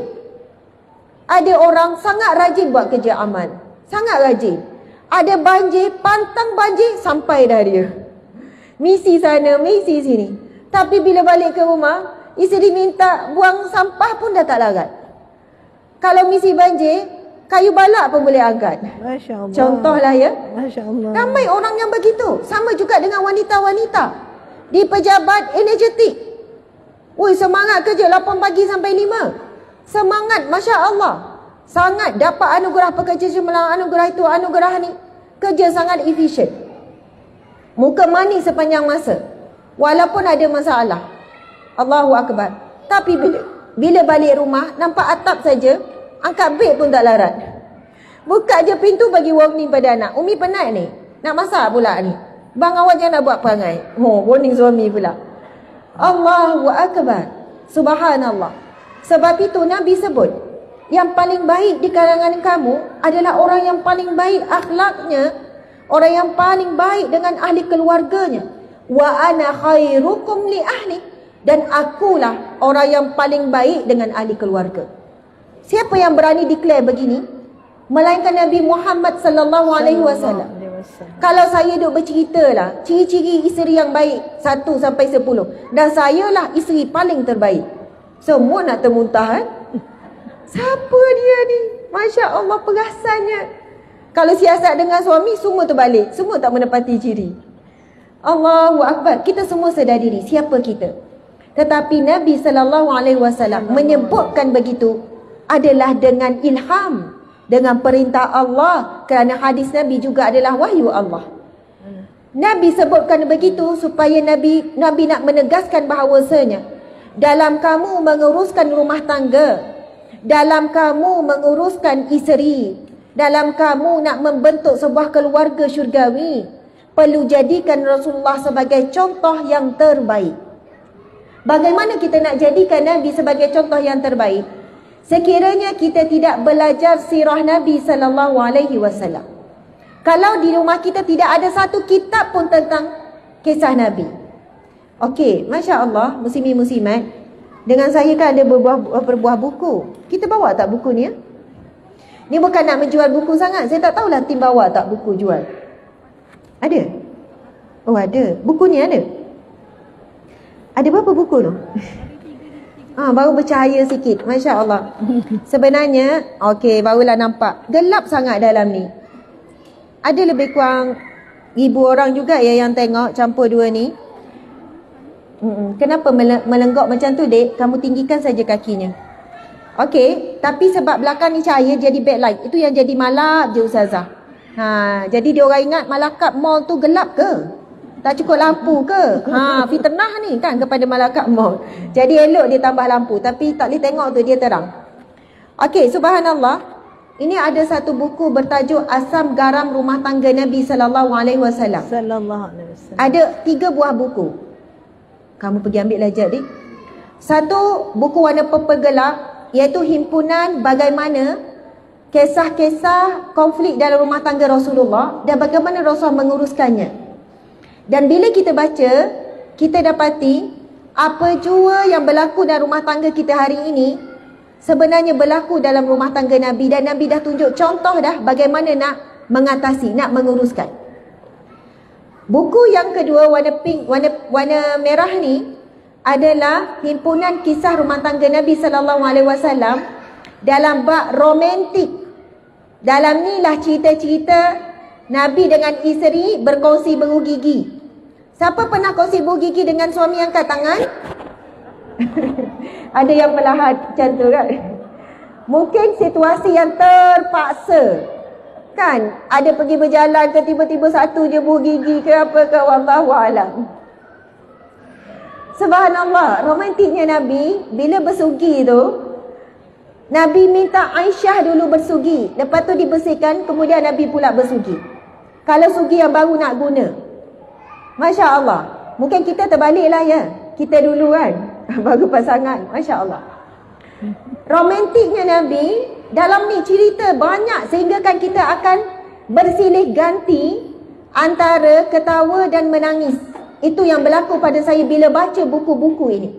Ada orang sangat rajin buat kerja amal, sangat rajin. Ada banjir, pantang banjir sampai dah dia. Misi sana, misi sini. Tapi bila balik ke rumah, isteri minta buang sampah pun dah tak larat. Kalau misi banjir, kayu balak pun boleh angkat. Masya Allah. Contohlah ya. Masya Allah. Ramai orang yang begitu. Sama juga dengan wanita-wanita di pejabat energetik. Woi, semangat kerja 8 pagi sampai 5. Semangat, Masya Allah. Sangat dapat anugerah pekerja cemerlang, anugerah itu, anugerah ni. Kerja sangat efisien. Muka manis sepanjang masa. Walaupun ada masalah. Allahu Akbar. Tapi bila balik rumah, nampak atap saja, angkat beg pun tak larat. Buka je pintu bagi warning pada anak. Umi penat ni. Nak masak pula ni. Bang awak jangan nak buat perangai. Warning suami pula. Allahu Akbar. Subhanallah. Sebab itu Nabi sebut, yang paling baik di kalangan kamu adalah orang yang paling baik akhlaknya, orang yang paling baik dengan ahli keluarganya. Wa ana khairukum li ahli. Dan akulah orang yang paling baik dengan ahli keluarga. Siapa yang berani declare begini? Melainkan Nabi Muhammad sallallahu alaihi wasallam. Kalau saya duk bercerita lah ciri-ciri isteri yang baik 1 sampai 10, dan saya lah isteri paling terbaik, semua nak termuntah kan? Siapa dia ni? Masya Allah perasannya. Kalau siasat dengan suami, semua terbalik, semua tak menepati ciri. Allahu Akbar. Kita semua sedar diri siapa kita. Tetapi Nabi SAW menyebutkan begitu adalah dengan ilham, dengan perintah Allah, kerana hadis Nabi juga adalah wahyu Allah. Nabi sebutkan begitu supaya Nabi nak menegaskan bahawasanya dalam kamu menguruskan rumah tangga, dalam kamu menguruskan isteri, dalam kamu nak membentuk sebuah keluarga syurgawi, perlu jadikan Rasulullah sebagai contoh yang terbaik. Bagaimana kita nak jadikan Nabi sebagai contoh yang terbaik? Sekiranya kita tidak belajar sirah Nabi sallallahu alaihi wasallam. Kalau di rumah kita tidak ada satu kitab pun tentang kisah Nabi. Okey, Masya Allah, muslimin-muslimat. Dengan saya kan ada berbuah buku. Kita bawa tak buku ni ya? Ni bukan nak menjual buku sangat. Saya tak tahulah tim bawa tak buku jual. Ada? Oh ada. Buku ni ada? Ada berapa buku tu? Baru bercahaya sikit. Masya Allah. Sebenarnya, okey, barulah nampak. Gelap sangat dalam ni. Ada lebih kurang 1,000 orang juga ya yang tengok campur dua ni. Kenapa melenggok macam tu, Dek? Kamu tinggikan saja kakinya. Okey, tapi sebab belakang ni cahaya jadi backlight. Itu yang jadi malap je Ustazah. Jadi dia orang ingat Malakap Mall tu gelap ke? Tak cukup lampu ke? Fitnah ni kan kepada Malakap Mall. Jadi elok dia tambah lampu, tapi tak boleh tengok tu, dia terang. Okey, subhanallah. Ini ada satu buku bertajuk Asam Garam Rumah Tangga Nabi sallallahu alaihi wasallam. Ada 3 buah buku. Kamu pergi ambil lah Dik. Satu buku warna purple gelap, iaitu himpunan bagaimana kisah-kisah konflik dalam rumah tangga Rasulullah dan bagaimana Rasulullah menguruskannya. Dan bila kita baca, kita dapati apa jua yang berlaku dalam rumah tangga kita hari ini sebenarnya berlaku dalam rumah tangga Nabi, dan Nabi dah tunjuk contoh dah bagaimana nak mengatasi, nak menguruskan. Buku yang kedua warna pink, warna merah ni adalah himpunan kisah rumah tangga Nabi sallallahu alaihi wasallam dalam bab romantik. Dalam ni lah cerita-cerita Nabi dengan isteri berkongsi bau gigi. Siapa pernah kongsi bau gigi dengan suami, angkat tangan? Ada yang perlahan macam tu kan? Mungkin situasi yang terpaksa. Kan ada pergi berjalan ke tiba-tiba satu je buah gigi ke apa ke, wallahu alam. Subhanallah, romantiknya Nabi bila bersugi tu, Nabi minta Aisyah dulu bersugi, lepas tu dibersihkan, kemudian Nabi pula bersugi. Kalau sugi yang baru nak guna. Masya Allah. Mungkin kita terbalik lah ya. Kita dulu kan baru pasangan. Masya Allah. Romantiknya Nabi dalam ni cerita banyak sehingga kan kita akan bersilih ganti antara ketawa dan menangis. Itu yang berlaku pada saya bila baca buku-buku ini.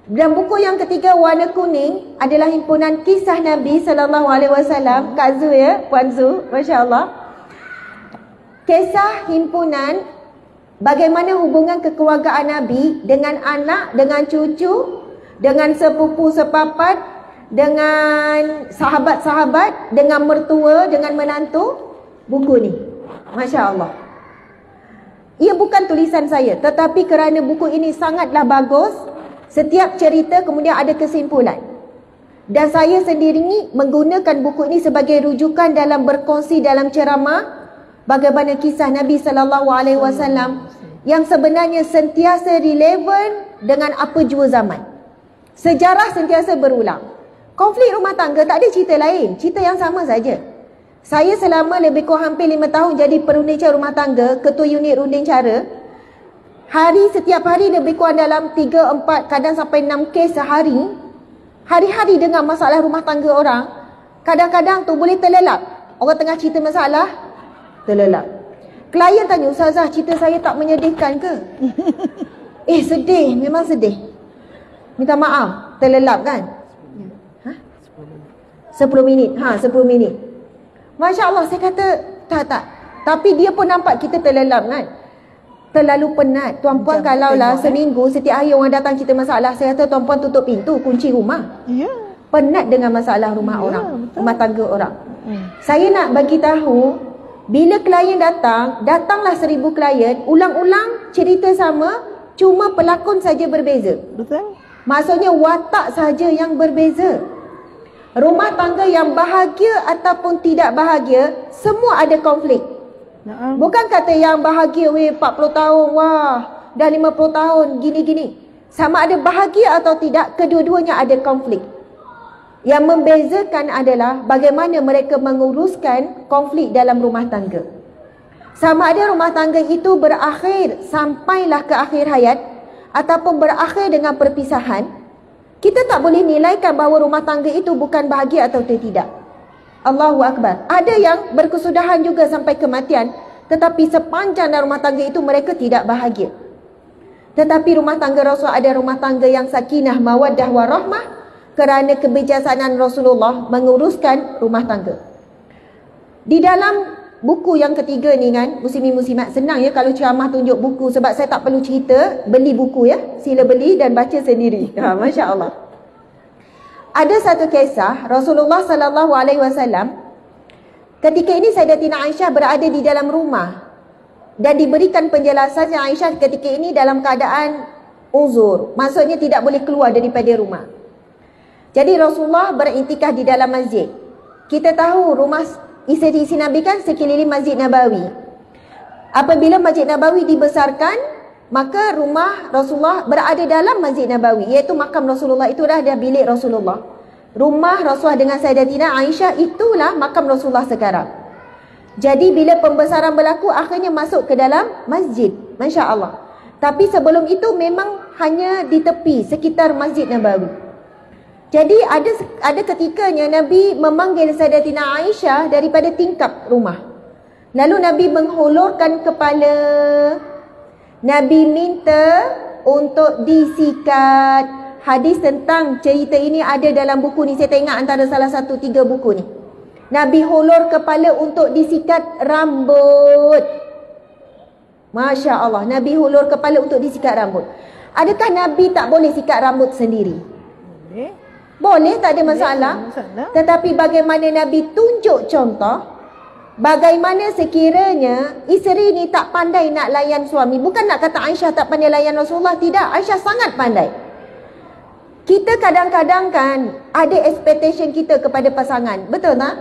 Dan buku yang ketiga warna kuning adalah himpunan kisah Nabi SAW. Kak Zu ya, Puan Zu, Masya Allah. Kisah himpunan bagaimana hubungan kekeluargaan Nabi dengan anak, dengan cucu, dengan sepupu sepapat, dengan sahabat-sahabat, dengan mertua, dengan menantu. Buku ni, Masya Allah. Ia bukan tulisan saya, tetapi kerana buku ini sangatlah bagus, setiap cerita kemudian ada kesimpulan. Dan saya sendiri menggunakan buku ini sebagai rujukan dalam berkongsi dalam ceramah bagaimana kisah Nabi SAW yang sebenarnya sentiasa relevan dengan apa jua zaman. Sejarah sentiasa berulang. Konflik rumah tangga tak ada cerita lain, cerita yang sama saja. Saya selama lebih kurang hampir 5 tahun jadi perunding cara rumah tangga, ketua unit runding cara. Setiap hari lebih kurang dalam 3, 4, kadang sampai 6 kes sehari. Hari-hari dengar masalah rumah tangga orang. Kadang-kadang tu boleh terlelap. Orang tengah cerita masalah, terlelap. Klien tanya, Ustazah, cerita saya tak menyedihkan ke? Sedih, memang sedih. Minta maaf, terlelap kan? 10 minit. 10 minit. Masya Allah, saya kata, tak. Tapi dia pun nampak kita terlelap kan? Terlalu penat. Tuan-puan kalaulah seminggu, setiap hari orang datang cerita masalah, saya kata tuan-puan tutup pintu, kunci rumah. Ya. Penat dengan masalah rumah orang, betul. Rumah tangga orang. Saya nak bagi tahu, bila klien datanglah 1000 klien, ulang-ulang cerita sama, cuma pelakon saja berbeza. Betul. Maksudnya watak saja yang berbeza. Rumah tangga yang bahagia ataupun tidak bahagia, semua ada konflik. Bukan kata yang bahagia 40 tahun, wah, dah 50 tahun, gini-gini. Sama ada bahagia atau tidak, kedua-duanya ada konflik. Yang membezakan adalah bagaimana mereka menguruskan konflik dalam rumah tangga. Sama ada rumah tangga itu berakhir sampailah ke akhir hayat ataupun berakhir dengan perpisahan, kita tak boleh nilaikan bahawa rumah tangga itu bukan bahagia atau tidak. Allahu Akbar. Ada yang berkesudahan juga sampai kematian, tetapi sepanjang dalam rumah tangga itu mereka tidak bahagia. Tetapi rumah tangga Rasul ada rumah tangga yang sakinah, mawaddah, warahmah kerana kebijaksanaan Rasulullah menguruskan rumah tangga. Di dalam buku yang ketiga ni kan, muslimin-muslimat, senang ya kalau ceramah tunjuk buku sebab saya tak perlu cerita, beli buku ya, sila beli dan baca sendiri. Masya Allah. Ada satu kisah Rasulullah SAW ketika ini Sayyidatina Aisyah berada di dalam rumah dan diberikan penjelasan yang Aisyah ketika ini dalam keadaan uzur, maksudnya tidak boleh keluar daripada rumah. Jadi Rasulullah beriktikaf di dalam masjid. Kita tahu rumah isi Nabi kan sekeliling Masjid Nabawi. Apabila Masjid Nabawi dibesarkan, maka rumah Rasulullah berada dalam Masjid Nabawi, iaitu makam Rasulullah, itu dah bilik Rasulullah. Rumah Rasulullah dengan Sayyidatina Aisyah itulah makam Rasulullah sekarang. Jadi bila pembesaran berlaku, akhirnya masuk ke dalam masjid. Masya Allah. Tapi sebelum itu memang hanya di tepi sekitar Masjid Nabawi. Jadi ada ketikanya Nabi memanggil Sayyidatina Aisyah daripada tingkap rumah. Lalu Nabi menghulurkan kepala. Nabi minta untuk disikat. Hadis tentang cerita ini ada dalam buku ni. Saya tengok antara salah satu 3 buku ni. Nabi hulur kepala untuk disikat rambut. Masya Allah. Nabi hulur kepala untuk disikat rambut. Adakah Nabi tak boleh sikat rambut sendiri? Boleh, tak ada masalah. Tetapi bagaimana Nabi tunjuk contoh, bagaimana sekiranya isteri ni tak pandai nak layan suami. Bukan nak kata Aisyah tak pandai layan Rasulullah. Tidak, Aisyah sangat pandai. Kita kadang-kadang kan ada expectation kita kepada pasangan. Betul tak?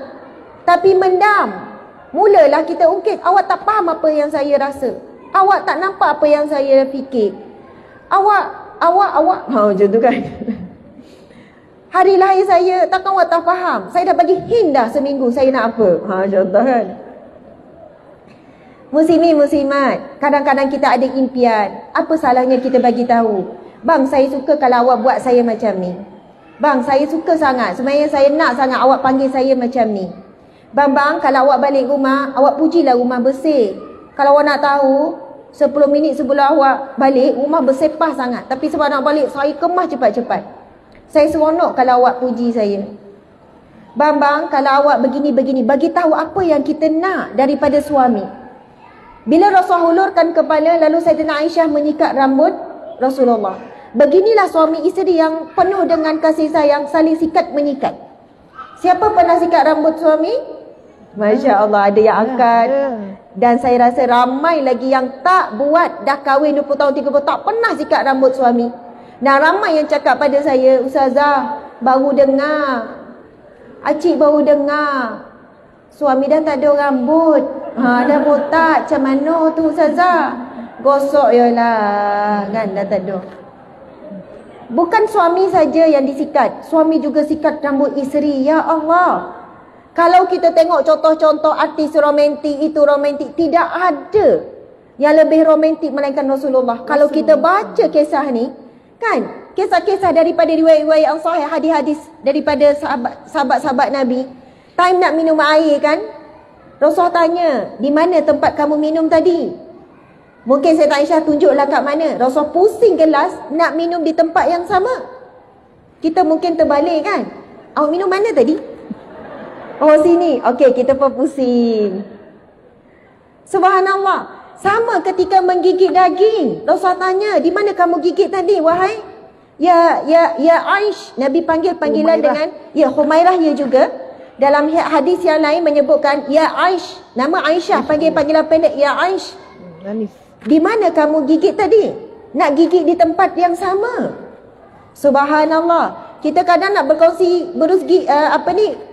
Tapi mendam. Mulalah kita ungkit, awak tak faham apa yang saya rasa. Awak tak nampak apa yang saya fikir. Awak, macam tu kan. Hari lahir saya, takkan awak tak faham. Saya dah bagi hint dah seminggu saya nak apa. Contoh kan. Muslimin, muslimat, kadang-kadang kita ada impian. Apa salahnya kita bagi tahu? Bang, saya suka kalau awak buat saya macam ni. Bang, saya suka sangat. Sebenarnya saya nak sangat awak panggil saya macam ni. Bang, kalau awak balik rumah, awak pujilah rumah bersih. Kalau awak nak tahu, 10 minit sebelum awak balik, rumah bersepah sangat. Tapi sebab nak balik, saya kemas cepat-cepat. Saya seronok kalau awak puji saya. Bang, kalau awak begini-begini, bagi tahu apa yang kita nak daripada suami. Bila Rasul hulurkan kepala, lalu Sayyidina Aisyah menyikat rambut Rasulullah. Beginilah suami isteri yang penuh dengan kasih sayang, saling sikat menyikat. Siapa pernah sikat rambut suami? Masya Allah, ada yang akan. Dan saya rasa ramai lagi yang tak buat. Dah kahwin 20 tahun, 30 tak pernah sikat rambut suami. Dan ramai yang cakap pada saya, Ustazah, baru dengar, Acik baru dengar, suami dah tak ada rambut, dah botak. Macam mana tu Ustazah? Gosok je lah, kan, dah tak ada. Bukan suami saja yang disikat, suami juga sikat rambut isteri. Ya Allah, kalau kita tengok contoh-contoh artis romantik, itu romantik, tidak ada yang lebih romantik melainkan Rasulullah. Kalau kita baca kisah ni, kan, kisah-kisah daripada riwayat-riwayat yang sahih, hadis-hadis daripada sahabat-sahabat Nabi, time nak minum air kan, Rasulullah tanya, di mana tempat kamu minum tadi? Mungkin Sayyidah Aisyah tunjuklah kat mana. Rasulullah pusing gelas, nak minum di tempat yang sama. Kita mungkin terbalik kan, awak minum mana tadi? Oh sini, okey, kita pun pusing. Subhanallah. Sama ketika menggigit daging, Rasulullah tanya, di mana kamu gigit tadi wahai ya Aish. Nabi panggil panggilan dengan ya Humairah, ya juga. Dalam hadis yang lain menyebutkan ya Aish, nama Aisyah, panggil panggilan pendek ya Aish. Di mana kamu gigit tadi? Nak gigit di tempat yang sama. Subhanallah. Kita kadang nak berkongsi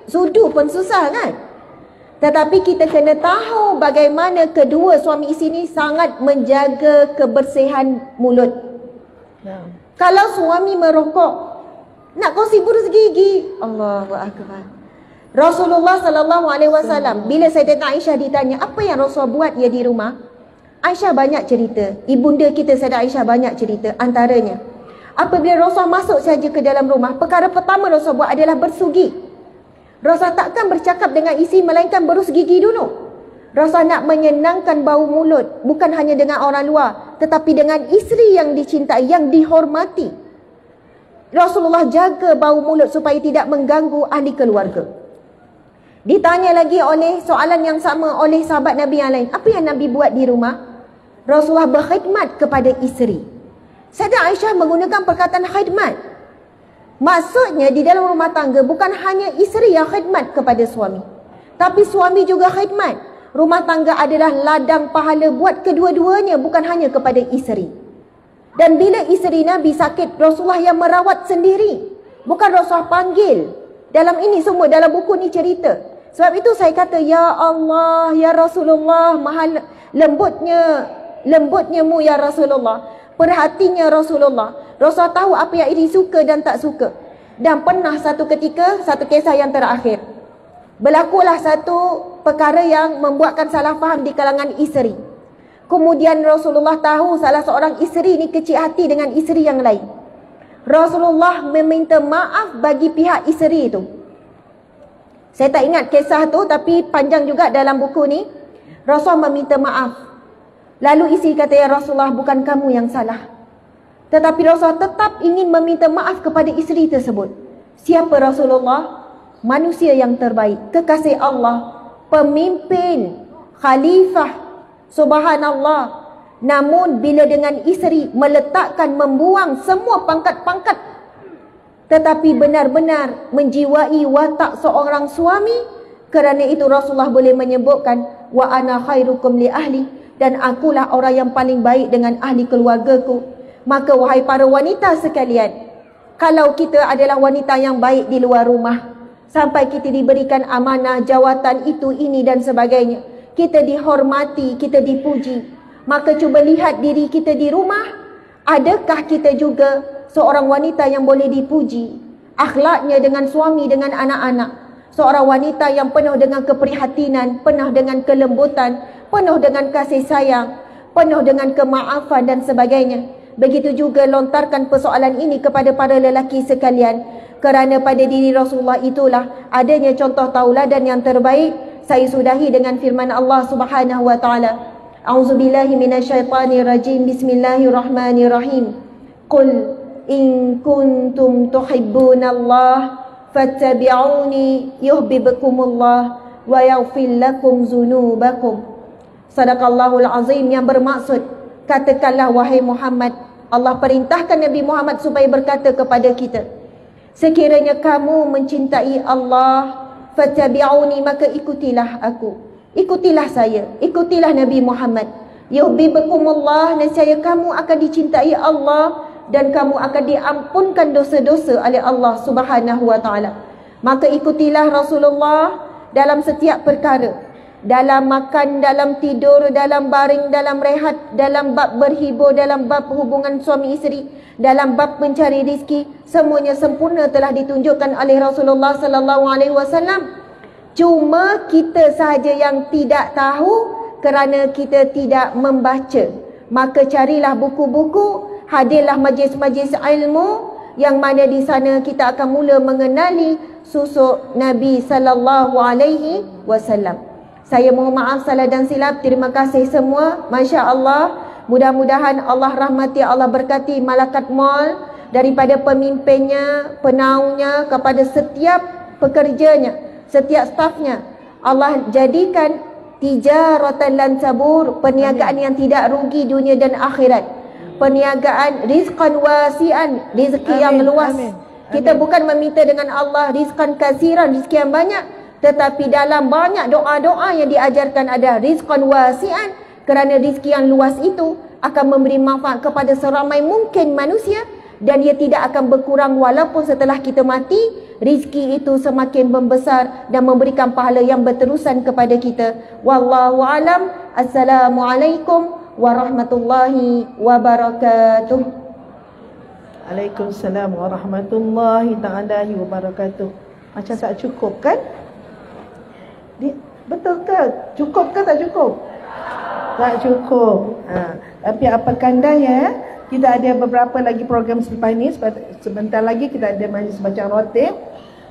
sudu pun susah kan? Tetapi kita kena tahu bagaimana kedua suami isteri ni sangat menjaga kebersihan mulut. Kalau suami merokok, nak kongsi berus gigi, Allahu Akbar. Rasulullah SAW, bila Sayyidatina Aisyah ditanya, apa yang Rasul buat dia di rumah? Aisyah banyak cerita. Ibunda kita Sayyidah Aisyah banyak cerita. Antaranya, apabila Rasul masuk saja ke dalam rumah, perkara pertama Rasul buat adalah bersugi. Rasul takkan bercakap dengan isteri melainkan berus gigi dulu. Rasul nak menyenangkan bau mulut, bukan hanya dengan orang luar, tetapi dengan isteri yang dicintai, yang dihormati. Rasulullah jaga bau mulut supaya tidak mengganggu ahli keluarga. Ditanya lagi oleh soalan yang sama oleh sahabat Nabi yang lain, apa yang Nabi buat di rumah? Rasulullah berkhidmat kepada isteri. Sayyidah Aisyah menggunakan perkataan khidmat. Maksudnya di dalam rumah tangga bukan hanya isteri yang khidmat kepada suami, tapi suami juga khidmat. Rumah tangga adalah ladang pahala buat kedua-duanya, bukan hanya kepada isteri. Dan bila isteri Nabi sakit, Rasulullah yang merawat sendiri, bukan Rasulullah panggil. Dalam ini semua, dalam buku ni cerita. Sebab itu saya kata, ya Allah, ya Rasulullah, mahal lembutnya mu ya Rasulullah, perhatinya Rasulullah. Rasulullah tahu apa yang isteri suka dan tak suka. Dan pernah satu ketika, satu kisah yang terakhir, berlakulah satu perkara yang membuatkan salah faham di kalangan isteri. Kemudian Rasulullah tahu salah seorang isteri ni kecil hati dengan isteri yang lain. Rasulullah meminta maaf bagi pihak isteri itu. Saya tak ingat kisah tu, tapi panjang juga dalam buku ni. Rasulullah meminta maaf. Lalu isteri kata, ya Rasulullah, bukan kamu yang salah. Tetapi Rasulullah tetap ingin meminta maaf kepada isteri tersebut. Siapa Rasulullah? Manusia yang terbaik, kekasih Allah, pemimpin, khalifah, subhanallah. Namun bila dengan isteri meletakkan, membuang semua pangkat-pangkat, tetapi benar-benar menjiwai watak seorang suami. Kerana itu Rasulullah boleh menyebutkan, wa ana khairukum li ahli, dan akulah orang yang paling baik dengan ahli keluargaku. Maka wahai para wanita sekalian, kalau kita adalah wanita yang baik di luar rumah, sampai kita diberikan amanah, jawatan itu, ini dan sebagainya, kita dihormati, kita dipuji. Maka cuba lihat diri kita di rumah. Adakah kita juga seorang wanita yang boleh dipuji? Akhlaknya dengan suami, dengan anak-anak. Seorang wanita yang penuh dengan keprihatinan, penuh dengan kelembutan, penuh dengan kasih sayang, penuh dengan kemaafan dan sebagainya. Begitu juga lontarkan persoalan ini kepada para lelaki sekalian. Kerana pada diri Rasulullah itulah adanya contoh tauladan yang terbaik. Saya sudahi dengan firman Allah Subhanahu wa taala. A'udzubillahi minasyaitonirrajim. Bismillahirrahmanirrahim. Qul in kuntum tuhibbunallaha fattabi'uni yuhibbukumullah wa yaghfir lakum dzunubakum. Sadaqallahul azim, yang bermaksud, katakanlah wahai Muhammad, Allah perintahkan Nabi Muhammad supaya berkata kepada kita, sekiranya kamu mencintai Allah, fattabi'uni, maka ikutilah aku, ikutilah saya, ikutilah Nabi Muhammad. Yuhibbukumullah, nescaya kamu akan dicintai Allah dan kamu akan diampunkan dosa-dosa oleh Allah Subhanahu wa taala. Maka ikutilah Rasulullah dalam setiap perkara. Dalam makan, dalam tidur, dalam baring, dalam rehat, dalam bab berhibur, dalam bab hubungan suami isteri, dalam bab mencari rizki, semuanya sempurna telah ditunjukkan oleh Rasulullah sallallahu alaihi wasallam. Cuma kita sahaja yang tidak tahu kerana kita tidak membaca. Maka carilah buku-buku, hadirlah majlis-majlis ilmu yang mana di sana kita akan mula mengenali susuk Nabi sallallahu alaihi wasallam. Saya mohon maaf salah dan silap. Terima kasih semua. Masya Allah. Mudah-mudahan Allah rahmati, Allah berkati Malakat Mall daripada pemimpinnya, penaungnya kepada setiap pekerjanya, setiap stafnya. Allah jadikan tijaratan lan tabur, perniagaan yang tidak rugi dunia dan akhirat. Perniagaan rizqan wasi'an, rezeki yang luas. Kita bukan meminta dengan Allah rizqan kasiran, rezeki yang banyak, tetapi dalam banyak doa-doa yang diajarkan ada rizqan wasi'an, kerana rezeki yang luas itu akan memberi manfaat kepada seramai mungkin manusia dan dia tidak akan berkurang walaupun setelah kita mati. Rezeki itu semakin membesar dan memberikan pahala yang berterusan kepada kita. Wallahu alam. Assalamualaikum warahmatullahi wabarakatuh. Waalaikumsalam warahmatullahi ta'ala wabarakatuh. Macam tak cukup kan? Betul ke? Cukup ke tak cukup? Tak cukup. Tapi apa kandanya, kita ada beberapa lagi program selepas ini. Sebentar lagi kita ada majlis bacaan rotib,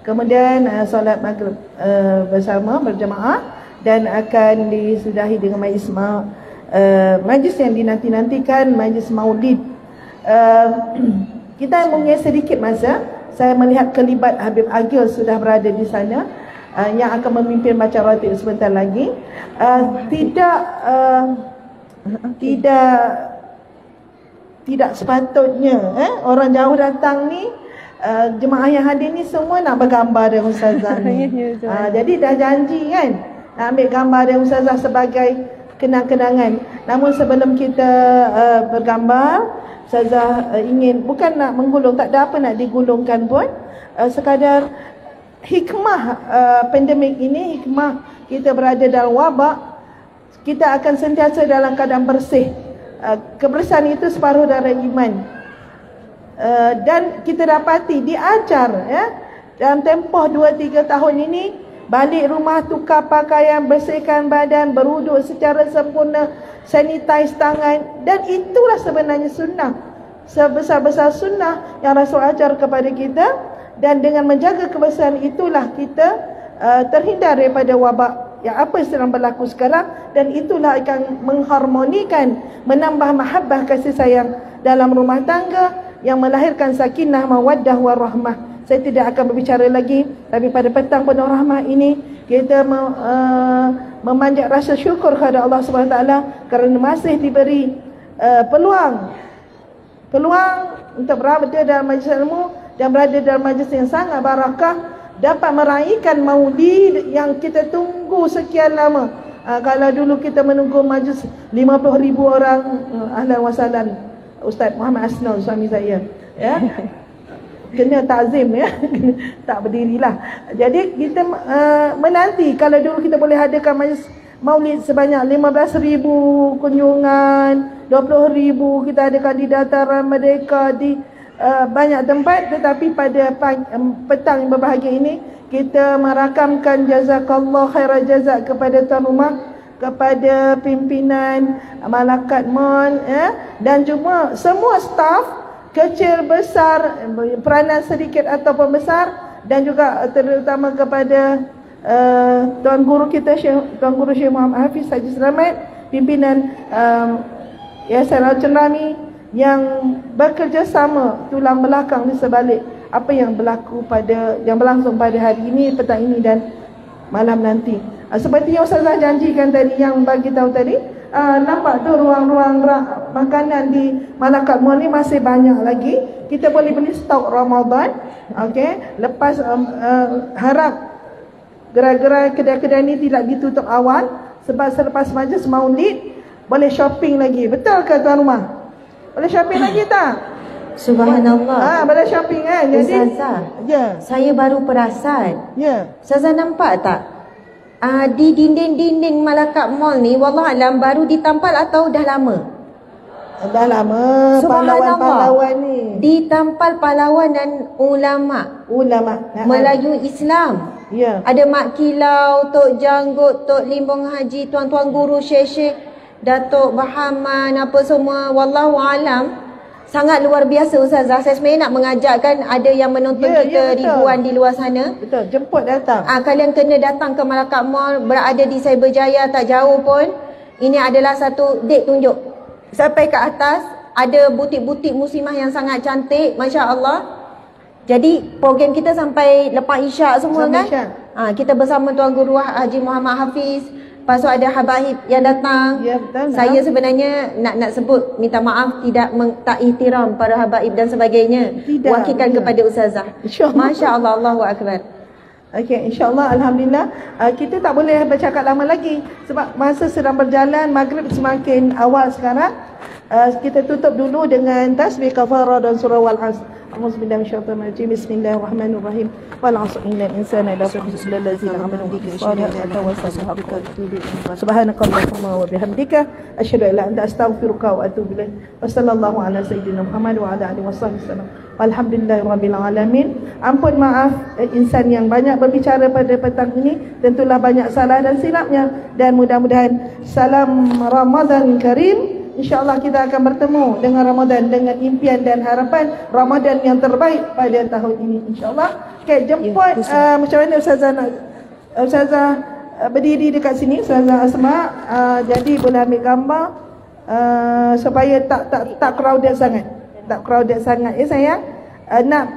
kemudian solat maghrib bersama berjemaah, dan akan disudahi dengan majlis yang dinanti-nantikan, majlis maulid. Kita mempunyai sedikit masa. Saya melihat kelibat Habib Agil sudah berada di sana, yang akan memimpin bacaan rotib sebentar lagi. Tidak sepatutnya orang jauh datang ni, jemaah yang hadir ni semua nak bergambar dengan ustazah ni. Jadi dah janji kan nak ambil gambar dengan ustazah sebagai kenang-kenangan. Namun sebelum kita bergambar, ustazah ingin, bukan nak menggulung, tak ada apa nak digulungkan pun, sekadar hikmah pandemik ini, hikmah kita berada dalam wabak, kita akan sentiasa dalam keadaan bersih. Kebersihan itu separuh dari iman. Dan kita dapati diajar dalam tempoh 2-3 tahun ini, balik rumah, tukar pakaian, bersihkan badan, berwuduk secara sempurna, sanitize tangan. Dan itulah sebenarnya sunnah, sebesar-besar sunnah yang Rasul ajar kepada kita. Dan dengan menjaga kebersihan itulah kita terhindar daripada wabak yang apa yang sedang berlaku sekarang. Dan itulah akan mengharmonikan, menambah mahabbah kasih sayang dalam rumah tangga, yang melahirkan sakinah, mawaddah, warahmah. Saya tidak akan berbicara lagi, tapi pada petang penuh rahmah ini kita memanjat rasa syukur kepada Allah SWT kerana masih diberi peluang untuk berada dalam majlis ilmu dan berada dalam majlis yang sangat barakah, dapat meraihkan maulid yang kita tunggu sekian lama. Kalau dulu kita menunggu majlis 50,000 orang, ahlan wa sahlan Ustaz Muhammad Asnal, suami saya, ya, kena takzim, ya, tak berdirilah. Jadi kita menanti, kalau dulu kita boleh hadirkan majlis Maulid sebanyak 15,000 kunjungan, 20,000 kita ada kandidatan Merdeka di banyak tempat. Tetapi pada petang yang berbahagia ini kita merakamkan jazakallah khairan jazak kepada tuan rumah, kepada pimpinan Malakat Mall dan juga semua staf kecil besar, peranan sedikit ataupun besar, dan juga terutama kepada Tuan Guru kita Tuan Guru Syekh Muhammad Hafiz Haji Selamat, pimpinan Yayasan Al-Cenrami yang bekerjasama tulang belakang di sebalik apa yang berlangsung pada hari ini, petang ini dan malam nanti. Seperti yang Ustazah janjikan tadi, yang bagi tahu tadi, nampak tu ruang-ruang makanan di Malakat Mall ni masih banyak lagi. Kita boleh beli stok Ramadan. Okey, lepas harap gerai-gerai kedai-kedai ni tidak ditutup awal, sebab selepas majlis Maulid boleh shopping lagi. Betul ke tuan rumah? Boleh shopping lagi tak? Subhanallah. Boleh shopping kan? Jadi Ustazah, saya baru perasan. Ustazah nampak tak? Di dinding-dinding Malakat Mall ni wallahualam baru ditampal atau dah lama? Dah lama. Pahlawan-pahlawan ni ditampal pahlawan dan ulama Melayu Islam. Ada Mak Kilau, Tok Janggut, Tok Limbong Haji, tuan-tuan guru, syekh-syekh, Datuk Bahaman, apa semua. Wallahualam sangat luar biasa Ustazah. Saya sebenarnya nak mengajakkan, ada yang menonton kita ribuan di luar sana. Betul, jemput datang. Kalian kena datang ke Malakat Mall, berada di Cyberjaya, tak jauh pun. Ini adalah satu date tunjuk. Sampai ke atas ada butik-butik muslimah yang sangat cantik, masya-Allah. Jadi program kita sampai lepas Isyak semua kan? Kita bersama Tuan Guru Haji Muhammad Hafiz. Lepas tu ada habaib yang datang. Saya sebenarnya nak sebut, minta maaf tidak tak ihtiram para habaib dan sebagainya. Wakilkan kepada Ustazah. Masya-Allah, Allahu Akbar. Okey, insya-Allah, alhamdulillah. Kita tak boleh bercakap lama lagi sebab masa sedang berjalan, maghrib semakin awal sekarang. Kita tutup dulu dengan tasbih kafarah dan surah Wal-Asr. A'udzubillahi minasyaitonir rajim. Bismillahirrahmanirrahim. Wal 'asri innal insana lafi khusr illa allazina amanu billahi wa tawasaw. Subhanakallahumma wa bihamdika asyhadu an la ilaha illa anta astaghfiruka wa atubu ilaik. Wassallallahu ala sayyidina Muhammad wa ala alihi wasallam. Walhamdulillahirabbil alamin. Ampun maaf insan yang banyak berbicara pada petang ini, tentulah banyak salah dan silapnya, dan mudah-mudahan salam Ramadan Karim. InsyaAllah kita akan bertemu dengan Ramadan dengan impian dan harapan Ramadan yang terbaik pada tahun ini, insyaAllah. Okay, jemput macam mana Ustazah berdiri dekat sini, Ustazah Asma. Jadi boleh ambil gambar supaya tak crowded sangat. Tak crowded sangat ya sayang.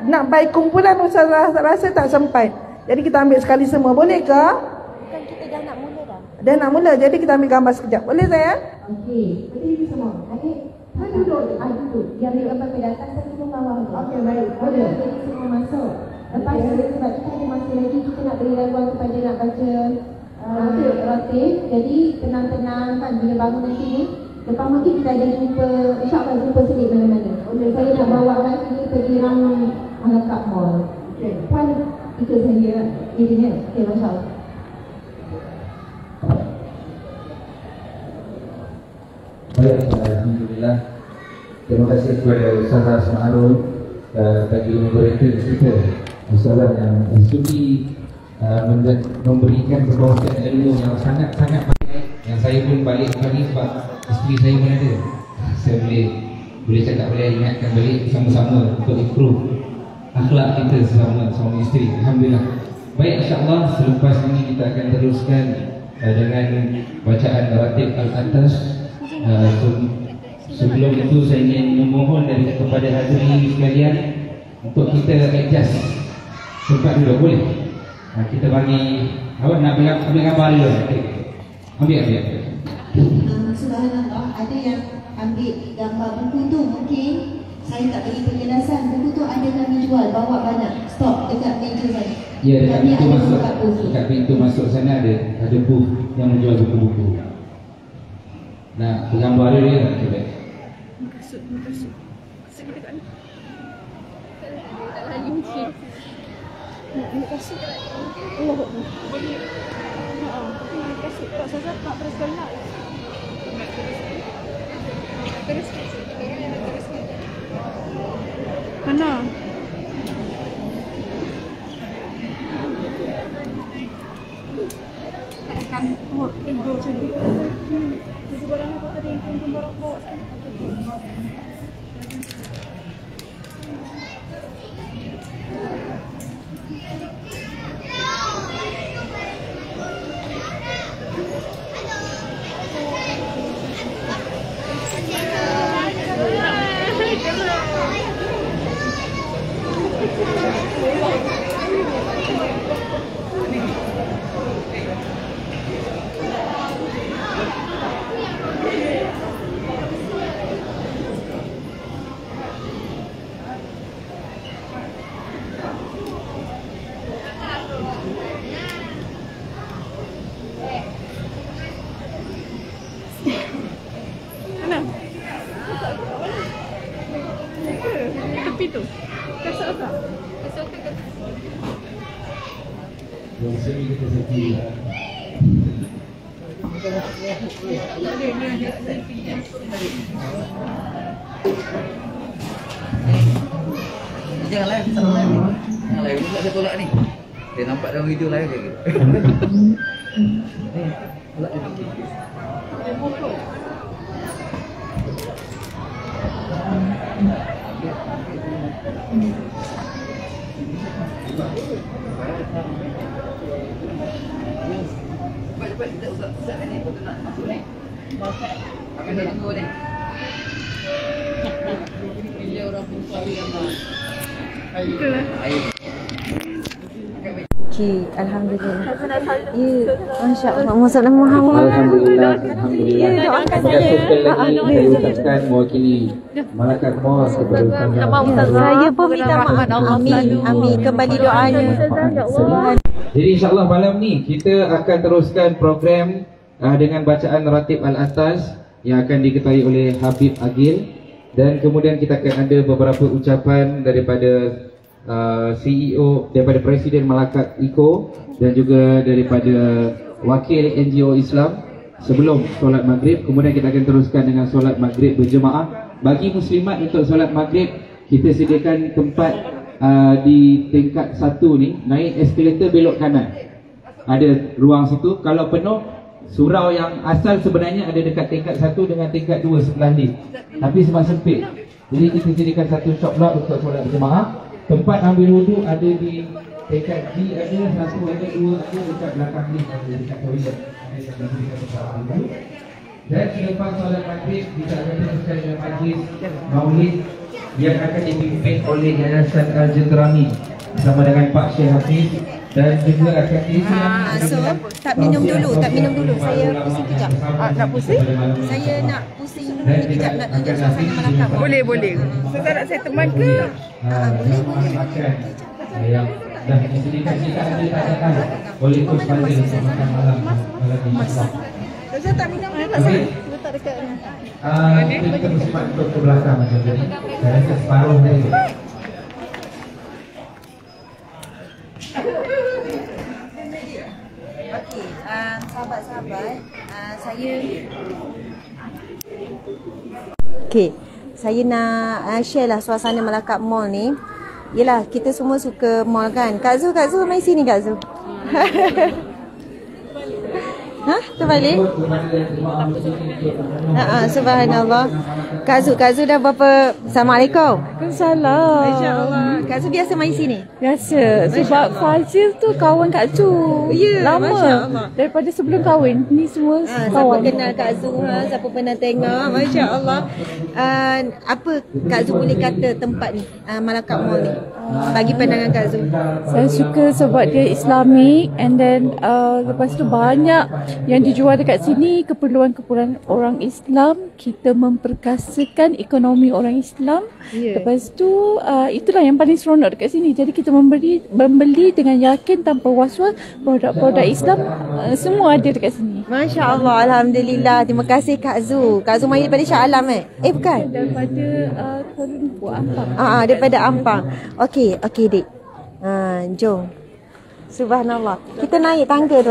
Nak baik kumpulan Ustazah rasa tak sempat. Jadi kita ambil sekali semua, boleh ke? Bukan, kita dah nak mula dah. Dah nak mula, jadi kita ambil gambar sekejap. Boleh sayang? Okey, berdiri semua. Adik, duduk. Duduk. Dia ambil gambar ke atas, saya semua bawah. Okey, baik. Boleh. Jadi semua masuk. Lepas itu, sebab kita ada masa lagi, kita nak beri ruang kepada nak baca rotib. Jadi, tenang-tenang kan, bila bangun nanti ni. Lepas mungkin kita ada jumpa, insyaAllah jumpa sedikit mana-mana. Saya nak bawa lagi ni pergi Malakat Mall. Puan ikut saya, ininya. Okey, masya-Allah. Baik, alhamdulillah. Terima kasih kepada Ustazah Asma'arul bagi memberikan kita Ustazah yang sudi memberikan perkongsian ilmu yang sangat-sangat baik, yang saya pun balik kali sebab isteri saya pun ada. Saya boleh cakap, boleh ingatkan balik sama-sama untuk improve akhlak kita sesama suami isteri. Alhamdulillah. Baik, insyaAllah selepas ini kita akan teruskan dengan bacaan ratib Al-Atas. Sebelum itu saya ingin memohon kepada hadirin sekalian untuk kita adjust tempat dulu, boleh? Kita bagi awak nak ambil gambar dulu. Ambil. Subhanallah, ada yang ambil gambar buku tu, mungkin saya tak bagi penjelasan. Buku tu ada kami jual, bawa banyak stok dekat meja saya. Ya, dekat pintu masuk sana ada booth yang menjual buku-buku. Nah, gambar dia tak cuba. Nak kasih. Allah. Nak kasih tak saja nak teruskan nak. Terus. Mana? Akan tunggu sini. Itu barang apa tadi yang barang bawa? Tepi tu. Kasut apa? Kasut ke? Yang sini kita sendiri. Jangan live, jangan live. Jangan live, tak ada tolak ni. Dia nampak dalam video live dia gitu. Tolak dia sikit. Cepat-cepat kita usap ni, betul nak masuk ni. Kami dah tunggu ni. Ini orang Bukhari yang air. Okey, alhamdulillah. Ya, masya-Allah. Masalah Muhammad. Alhamdulillah. Alhamdulillah. Terima kasih sekali lagi saya ucapkan mewakili Malaikat Mall kepada Ustazah. Saya pun minta maaf. Amin. Amin. Kembali doanya. Jadi insyaAllah malam ni kita akan teruskan program dengan bacaan Ratib Al-Atas yang akan diketahui oleh Habib Agil. Dan kemudian kita akan ada beberapa ucapan daripada CEO, daripada Presiden Malakat IKO dan juga daripada Wakil NGO Islam sebelum solat maghrib. Kemudian kita akan teruskan dengan solat maghrib berjemaah. Bagi muslimat untuk solat maghrib, kita sediakan tempat di tingkat 1 ni, naik eskalator belok kanan. Ada ruang situ. Kalau penuh, surau yang asal sebenarnya ada dekat tingkat 1 dengan tingkat 2 sebelah lift. Tapi sebab sempit, jadi kita sediakan satu shop block untuk solat berjemaah. Tempat ambil wuduk ada di tingkat G ada, 1 ada, 2 ada, dekat belakang lift ada, dekat toilet. Dan selepas solat maghrib kita akan teruskan dengan majlis maulid yang akan dipimpin oleh Yayasan Al-Jendrami bersama dengan Pak Syekh Hafiz dan juga akan So, tak minum dulu. Saya pusing kejap. Nak pusing? Saya nak pusing kejap, nak tunjuk suasana Malakah. Boleh. Ustazah nak saya teman ke? Boleh. yang dah disediakan kita ada tadaan oleh Coach Fadil untuk makan malam di Islam. Ustazah tak minum ke? Letak dekat ni. Kita bersifat untuk ke belakang macam tadi. Saya rasa separuh dari Okey, sahabat-sahabat, saya nak share lah suasana Malakah Mall ni. Yelah, kita semua suka mall kan. Kak Zu mai sini Kak Zu. Terbalik? Subhanallah. Kak Zu dah berapa? Assalamualaikum. Waalaikumsalam. Masya-Allah. Kak Zu biasa main sini? Biasa. Sebab Fazil tu kawan Kak Zu. Ya, lama. Masya-Allah. Daripada sebelum kahwin. Ni semua Siapa kawan. kenal Kak Zu, siapa pernah tengok, masya-Allah. Apa Kak Zu boleh kata tempat ni, Malakah Mall ni, bagi pandangan Kak Zu? Saya suka sebab dia Islamik, and then lepas tu banyak yang dijual dekat sini, keperluan-keperluan orang Islam. Kita memperkasakan ekonomi orang Islam. Lepas tu itulah yang paling seronok dekat sini. Jadi kita membeli dengan yakin tanpa was-was. Produk-produk Islam semua ada dekat sini. Masya-Allah, alhamdulillah. Terima kasih Kak Zu. Kak Zu main daripada Shah Alam bukan? Daripada Kuala Lumpur, Ampang. Daripada Ampang. Okey, Dik. Jom. Subhanallah. Kita naik tangga tu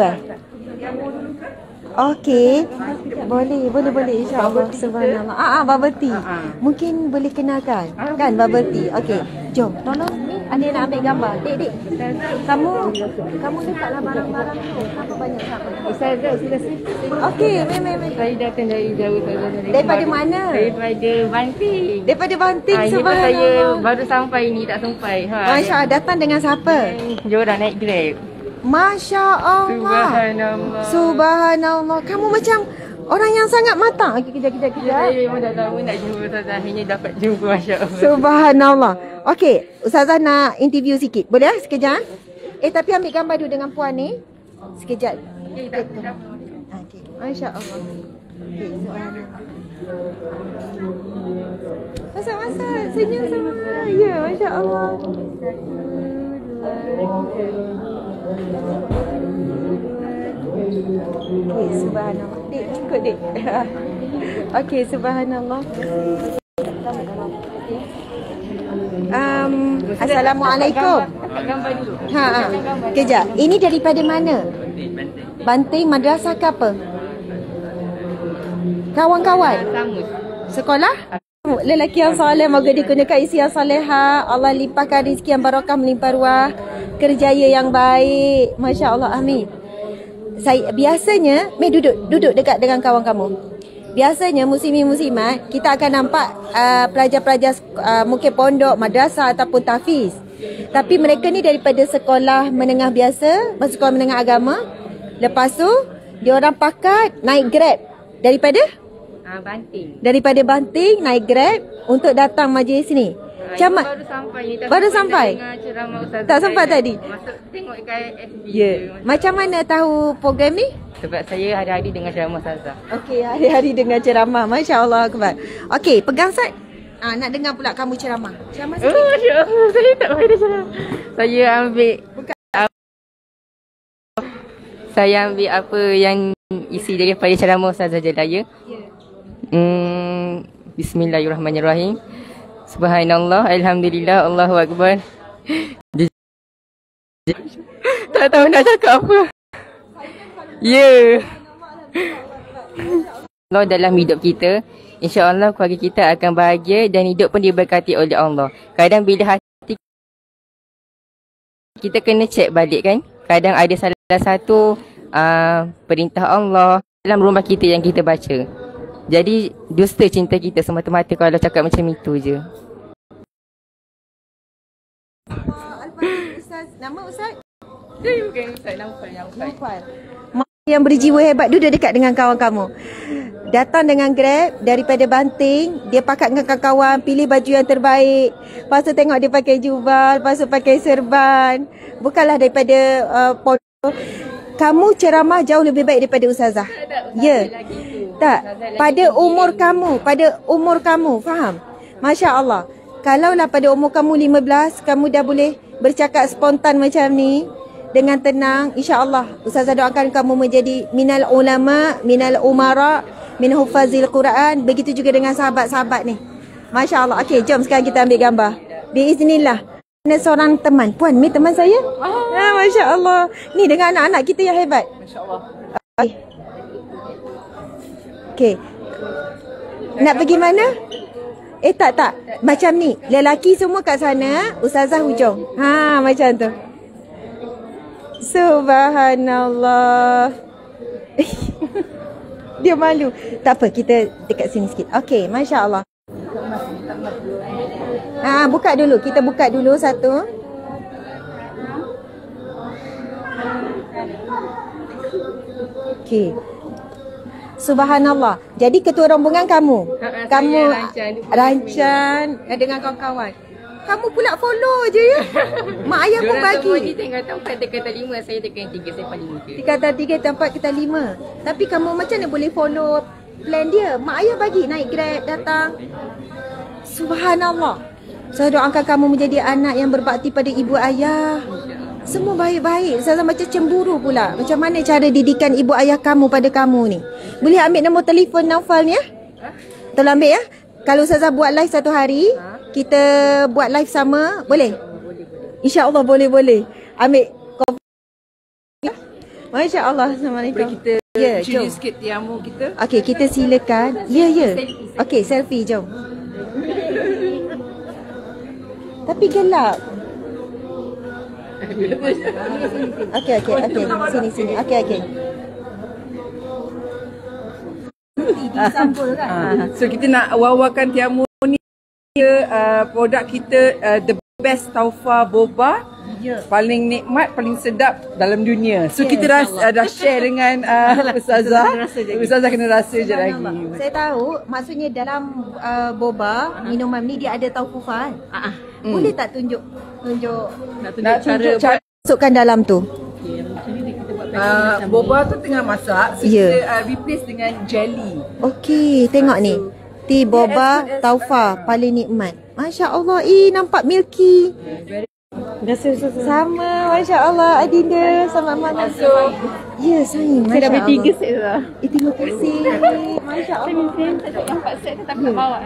Okey. Boleh insya-Allah. Subhanallah. Bubble tea. Mungkin boleh kenalkan. Kan bubble tea. Okey. Jom. Tolong ni ada nak ambil gambar. Dek. Kamu letaklah barang-barang tu. Apa banyak sangat. Ustazah, sila sini. Okey, memang. Saya datang dari jauh. Daripada mana? Daripada Banting. Daripada Banting. Ini pun saya baru sampai ni, tak sampai. Masya Allah, datang dengan siapa? Diorang naik Grab. Masya Allah. Subhanallah. Kamu macam orang yang sangat matang. Kejap. Saya memang dah lama nak jumpa Ustazah. Akhirnya dapat jumpa, Masya Allah. Subhanallah. Okey, Ustazah nak interview sikit. Boleh sekejap? Tapi ambil gambar dulu dengan puan ni. Sekejap. Okey. Masya Allah. Okey, subhanallah. Masa senyum sama. Ya, Masya Allah. Okey, subhanallah. Dek, ikut dek. Okey, subhanallah. Assalamualaikum. Kejap. Ini daripada mana? Banting madrasah ke apa? Kawan-kawan? Sekolah? Lelaki yang soleh, moga digunakan isi yang soleha. Allah limpahkan rezeki yang barakah, melimpah ruah, kerjaya yang baik. Masya Allah, amin. Saya biasanya, duduk dekat dengan kawan kamu. Biasanya muslimin-muslimat, kita akan nampak pelajar-pelajar mungkin pondok, madrasah ataupun tahfiz. Tapi mereka ni daripada sekolah menengah biasa, sekolah menengah agama. Lepas tu, diorang pakat naik Grab. Daripada? Banting. Daripada Banting naik Grab untuk datang majlis ni. Macam baru sampai. Tak sampai tadi. Masuk tengok kat FB. Ya. Macam mana tahu program ni? Sebab saya hari-hari dengar ceramah Ustazah. Okey, hari-hari dengar ceramah. Masya-Allah akbar. Okey, pegang sat. Nak dengar pula kamu ceramah. Ceramah sikit. Masya-Allah, saya tak boleh ceramah. Saya ambil apa yang isi daripada ceramah Ustazah Jedaya. Bismillahirrahmanirrahim. Subhanallah, alhamdulillah, Allahu akbar. Tak tahu nak cakap apa. Ya. Allah dalam hidup kita, insya-Allah keluarga kita akan bahagia dan hidup pun diberkati oleh Allah. Kadang bila hati kita kena cek balik kan. Kadang ada salah satu perintah Allah dalam rumah kita yang kita baca. Jadi dusta cinta kita semata-mata kalau cakap macam itu je. Ustaz, nama Ustaz? Saya bukan Ustaz, Naufal. Yang berjiwa hebat, duduk dekat dengan kawan kamu. Datang dengan Grab daripada Banting, dia pakat dengan kawan-kawan, pilih baju yang terbaik. Lepas tu tengok dia pakai jubal, lepas tu pakai serban. Bukanlah daripada pondok. Kamu ceramah jauh lebih baik daripada Ustazah. Ya. Tak, pada umur kamu, faham? Masya Allah. Kalaulah pada umur kamu 15, kamu dah boleh bercakap spontan macam ni dengan tenang, insya-Allah Ustazah doakan kamu menjadi minal ulama, minal umara, min hufazil Quran. Begitu juga dengan sahabat-sahabat ni. Masya Allah. Okey, jom sekarang kita ambil gambar. Biiznillah. Ada seorang teman. Puan, ni teman saya. Masya Allah. Ni dengan anak-anak kita yang hebat. Masya Allah. Okey. Nak pergi mana? Tak. Macam ni. Lelaki semua kat sana, Ustazah hujung. Macam tu. Subhanallah. Dia malu. Tak apa, kita dekat sini sikit. Okey, Masya Allah. Buka dulu. Kita buka dulu satu. Okey. Subhanallah. Jadi ketua rombongan kamu. Kamu rancang dengan kawan-kawan. Kamu pula follow je ya. Mak ayah pun bagi. Dia tengok tempat dekat 5, saya dekat 3, saya paling muka. Dia kata 3, tempat kita 5. Tapi kamu macam mana boleh follow plan dia? Mak ayah bagi naik Grab datang. Subhanallah. Saya doakan kamu menjadi anak yang berbakti pada ibu ayah. Semua baik-baik. Saya macam cemburu pula. Macam mana cara didikan ibu ayah kamu pada kamu ni? Boleh ambil nombor telefon Naufal ni ya? Tolong ambil ya. Kalau Ustazah buat live satu hari, kita buat live sama, boleh? InsyaAllah boleh. Ambil Masya Allah. Assalamualaikum. Boleh kita Ya, curi jom. sikit tiamu kita. Okey, kita silakan. Ya, ya. Okey, selfie jom. Tapi gelap. Okey. Sini. Okey. So kita nak wawakan tiamu ni produk kita the best taufa boba. Paling nikmat, paling sedap dalam dunia. So kita dah share dengan Ustazah. Ustazah kena rasa je lagi. Saya tahu maksudnya dalam boba minuman ni dia ada taufu kan? Boleh tak tunjuk Nak tunjuk cara masukkan dalam tu? boba tu tengah masak. So kita replace dengan jelly. Okey, tengok ni. Tea boba taufa paling nikmat. Masya Allah, nampak milky. Sama, Masya Allah Adinda. Sama mana. Ya, sayang. Saya dah beli 3 set dah. Terima kasih. Masya Allah. Yang 4 set tu tak nak bawa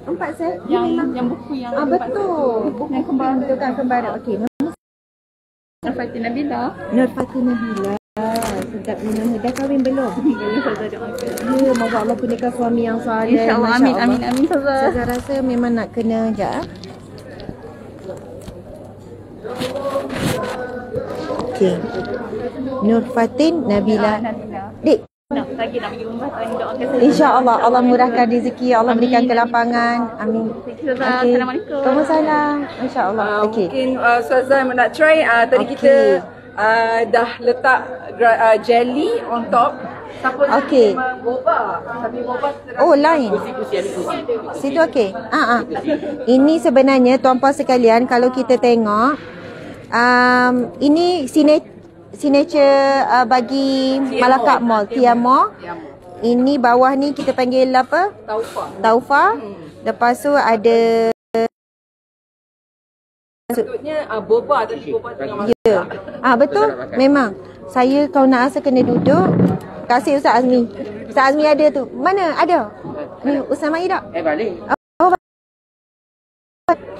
4 set? Yang buku yang betul. Buku kembar. Betul kan kembar. Okey. Nur Fatin Nabila. Nur Fatin Nabila. Sedap minum. Dah kahwin belum? Ya, moga Allah kurniakan suami yang saleh. InsyaAllah. Amin. Saya rasa memang nak kena sekejap. Okey. Nur Fatin Nabila. Dik. Nak bagi umrah tahun doakan saya. InsyaAllah Allah murahkan rezeki, Allah berikan kelapangan. Amin. Assalamualaikum. Waalaikumsalam. InsyaAllah. Okey. Mungkin Ustazah nak try. Tadi kita dah letak jelly on top. Siapa Okey. boba. Tapi boba Oh, lain. Situ okey. Ini sebenarnya tuan-puan sekalian, kalau kita tengok ini signature bagi Malaka Mall, Tiamo. Ini bawah ni kita panggil apa? Taufa. Lepas tu ada maksudnya boba tapi boba tengah masak. ya. Betul. Memang. Saya kalau nak rasa kena duduk. Kasih Ustaz Azmi. Ustaz Azmi ada tu. Mana? Ada. Ni Ustaz Mai tak? Balik.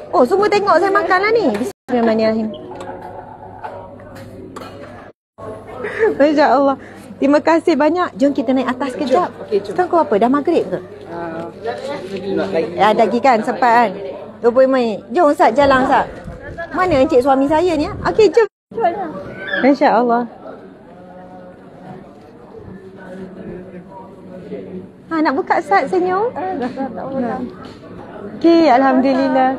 Oh, semua tengok saya makan lah ni. Bismillahirrahmanirrahim. Masya Allah. Terima kasih banyak. Jom kita naik atas kejap. Sekarang kau apa? Dah maghrib ke? Lagi kan? Sempat kan? 20 minit. Jom Ustaz, jalan Ustaz. Mana encik suami saya ni? Okey, jom. Masya Allah. Nak buka Ustaz senyum? Okey, Alhamdulillah.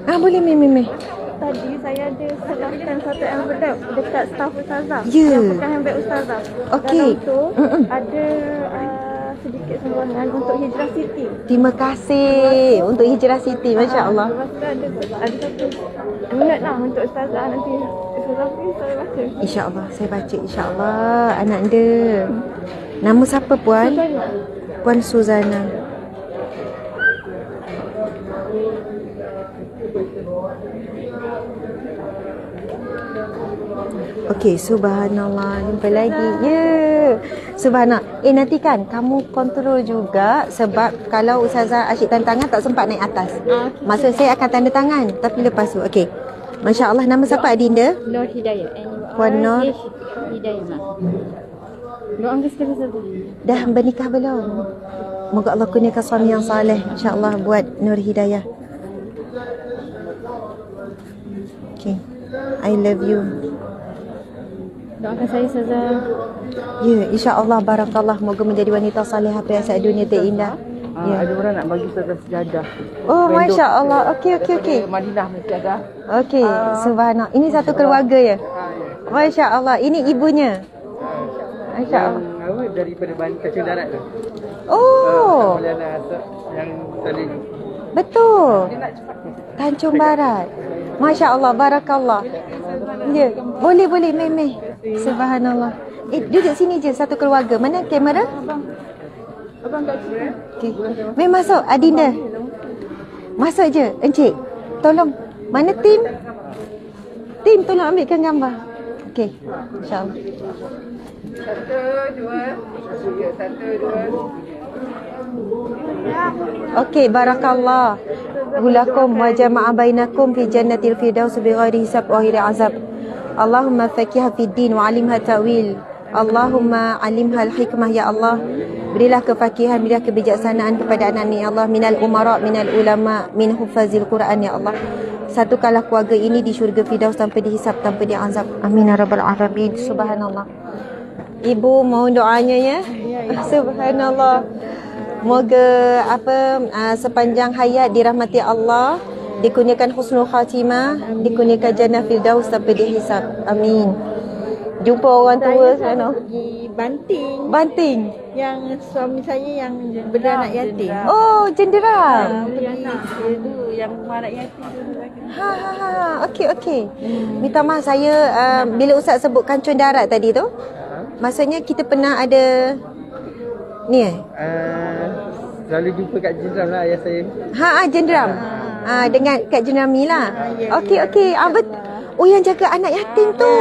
Boleh, Meh. Tadi saya ada serahkan satu envelope dekat staf Ustazah. Ya. Yang bukan handbag Ustazah. Okey. Dalam tu ada sedikit sumbangan untuk Hijrah City. Terima kasih untuk Hijrah City. Masya Allah. Lepas tu ada satu minat lah untuk Ustazah. Nanti Ustazah saya baca. InsyaAllah saya baca. InsyaAllah anak anda. Nama siapa puan? Puan Suzana. Okey, subhanallah. Jumpa lagi. Subhanallah. Nanti kan kamu kontrol juga, sebab kalau Ustazah asyik tanda tangan tak sempat naik atas. Maksud saya akan tanda tangan tapi lepas tu. Okey. Masya Allah. Nama siapa Adinda? Nur Hidayah. Puan Nur Hidayah. Doakan sekali satu. dah bernikah belum? Moga Allah kurniakan suami yang saleh, insya-Allah, buat Nur Hidayah. Okay. I love you. Doakan saya Ustazah. Ya, insya-Allah, barakallah, moga menjadi wanita salihah perhiasan dunia terindah. Ya. Ada orang nak bagi Ustazah sejadah. Oh, masya-Allah. Okey. Madinah sejadah. Okey, subhanallah. Ini satu keluarga ya? Masya-Allah. Ini ibunya. Masya-Allah. Daripada Tanjung Darat tu. Oh. Yang tadi. Betul. Tanjung Barat. Masya-Allah, barakallah. Ya, boleh, Meh. Subhanallah. Duduk sini je, satu keluarga. Mana kamera? Abang kat sini. Okey. Meh masuk, Adinda. Masuk je, encik. Tolong. Mana tim? Tim, tolong ambilkan gambar. Okey, insya-Allah. 1, 2. Okey, barakallah. Gulakum wa jama'a bainakum fi jannatil firdaus bighairi hisab wa ghairi azab. Allahumma faqiha fid din wa 'allimha ta'wil. Allahumma alimhal hikmah ya Allah. Berilah kefakihan, berilah kebijaksanaan kepada anak ni ya Allah. Minal umara, minal ulama, min hufazil Quran ya Allah. Satukanlah keluarga ini di syurga Firdaus tanpa dihisap, tanpa diazab. Amin ya rabbal alamin. Subhanallah. Ibu mau doanya ya? Subhanallah. Moga sepanjang hayat dirahmati Allah, dikurniakan husnul khatimah, dikurniakan jannah Firdaus tanpa dihisap. Amin. Jumpa orang tua sana. Pergi Banting. Banting. Yang suami saya yang beranak yatim. Oh, cenderam. Itu yang anak yatim dulu lagi. Okey. Minta maaf saya bila Ustaz sebut kancun darat tadi tu. Maksudnya kita pernah ada ni selalu jumpa kat Jenderam lah ayah saya. Jenderam. Dengan Kak Jenami lah. Okey. Oh, yang jaga anak yatim tu.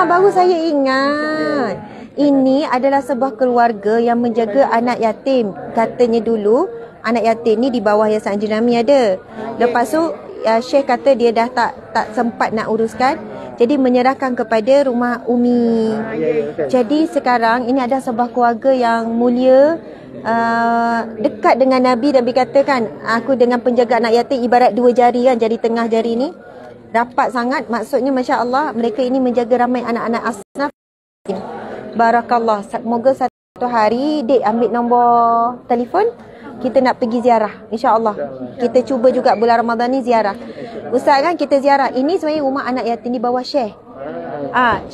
Baru saya ingat. Ini adalah sebuah keluarga yang menjaga anak yatim. Katanya dulu anak yatim ni di bawah Yayasan Jenami ada. Lepas tu Syekh kata dia dah tak sempat nak uruskan. Jadi menyerahkan kepada rumah Umi. Jadi sekarang ini ada sebuah keluarga yang mulia, dekat dengan Nabi. Nabi katakan, aku dengan penjaga anak yatim ibarat dua jari kan, jari tengah jari ni rapat sangat. Maksudnya Masya Allah, mereka ini menjaga ramai anak-anak asnaf. Barakallah. Semoga satu hari Dek ambil nombor telefon, kita nak pergi ziarah, insya-Allah. Kita cuba juga bulan Ramadan ni ziarah. Ustaz kan kita ziarah. Ini sebenarnya rumah anak yatim di bawah Syekh.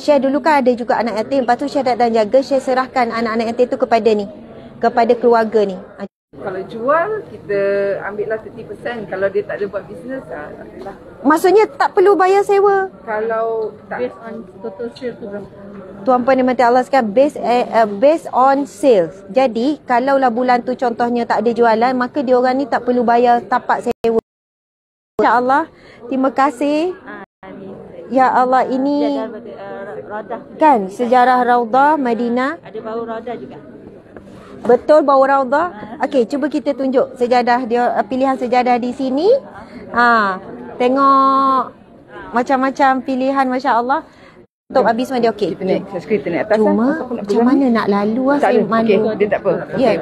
Syekh dulu kan ada juga anak yatim. Lepas tu Syekh tak jaga, Syekh serahkan anak-anak yatim tu kepada keluarga ni. Kalau jual, kita ambil lah 30%. Kalau dia tak ada buat bisnes, tak apalah. Maksudnya tak perlu bayar sewa? Kalau tak, Based on total sale tu berapa? Tuan Puan Dimati Allah sekarang based on sales. Jadi kalaulah bulan tu contohnya tak ada jualan, maka dia orang ni tak perlu bayar tapak sewa. InsyaAllah. Terima kasih. Ya Allah, ini kan sejarah Raudah Madinah. Ada bau Raudah juga. Betul, bau Raudah. Okey, cuba kita tunjuk sejadah dia, pilihan sejadah di sini. Tengok macam-macam pilihan, masya-Allah. Untuk habis semua dia okey. kita naik atas. Cuma macam mana nak lalu saya malu. Dia tak apa. Ya.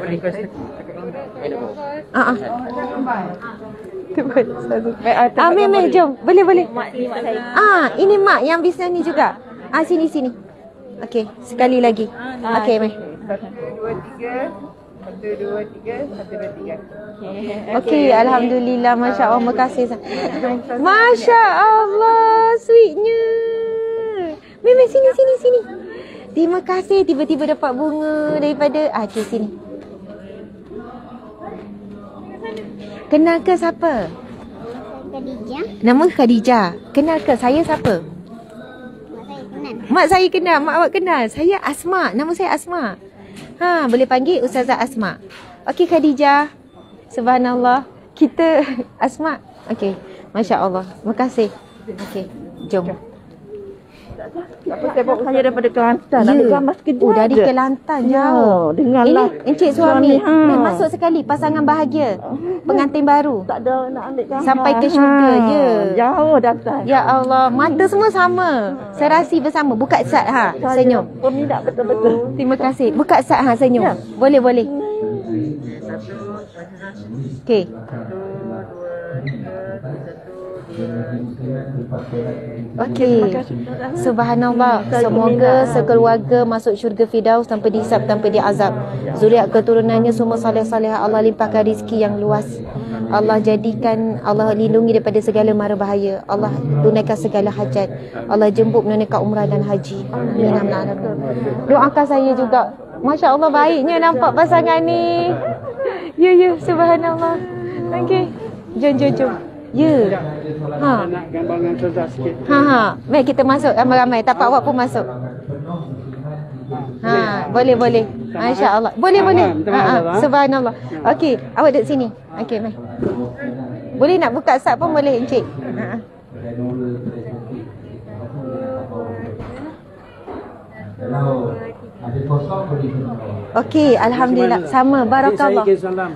Boleh Meh, jom. Boleh. Ini mak yang bisnes ni juga. Sini. Okey, sekali lagi. Okey, Meh. 1, 2, 3. 1, 2, 3. 1, 2, 3. Okey, alhamdulillah, masya-Allah, terima kasih. Masya-Allah, sweetnya. Meh, sini. Terima kasih, tiba-tiba dapat bunga daripada okey, sini. Kenal ke siapa? Khadijah. Nama Khadijah. Kenal ke saya siapa? Mak saya kenal. Mak awak kenal. Saya Asma. Nama saya Asma. Boleh panggil Ustazah Asma. Okey Khadijah. Subhanallah. Kita Asma. Okey. Masya-Allah. Terima kasih. Okey. Jom. Apa saya bawa saya daripada Kelantan. Nak gambar sekejap. Oh, dari Kelantan jauh. Dengarlah. Ini encik suami. Masuk sekali pasangan bahagia. Pengantin baru. Tak ada nak ambil gambar. Sampai ke syurga je. Jauh datang. Ya Allah, mata semua sama. Serasi bersama. Buka sat senyum. Peminat betul-betul. Terima kasih. Buka sat senyum. Ya. Boleh. Okey. Okey. Subhanallah. Semoga sekeluarga masuk syurga Firdaus tanpa dihisap, tanpa diazab. Zuriat keturunannya semua saleh-salehah. Allah limpahkan rezeki yang luas. Allah jadikan, Allah lindungi daripada segala mara bahaya. Allah tunaikan segala hajat. Allah jemput menunaikan umrah dan haji. Amin. Doakan saya juga. Masya Allah, baiknya nampak pasangan ni. Ya, subhanallah. Okey. Jom. Ya. Nak gambar dengan Ustazah sikit. Baik, kita masuk ramai-ramai. Tapak awak pun masuk. Boleh. Masya-Allah. Boleh. Subhanallah. Okey, awak duduk sini. Okey, mai. Boleh nak buka sat pun boleh, encik. Kalau Ada kosong boleh beritahu. Okey, alhamdulillah. Sama, barakallah.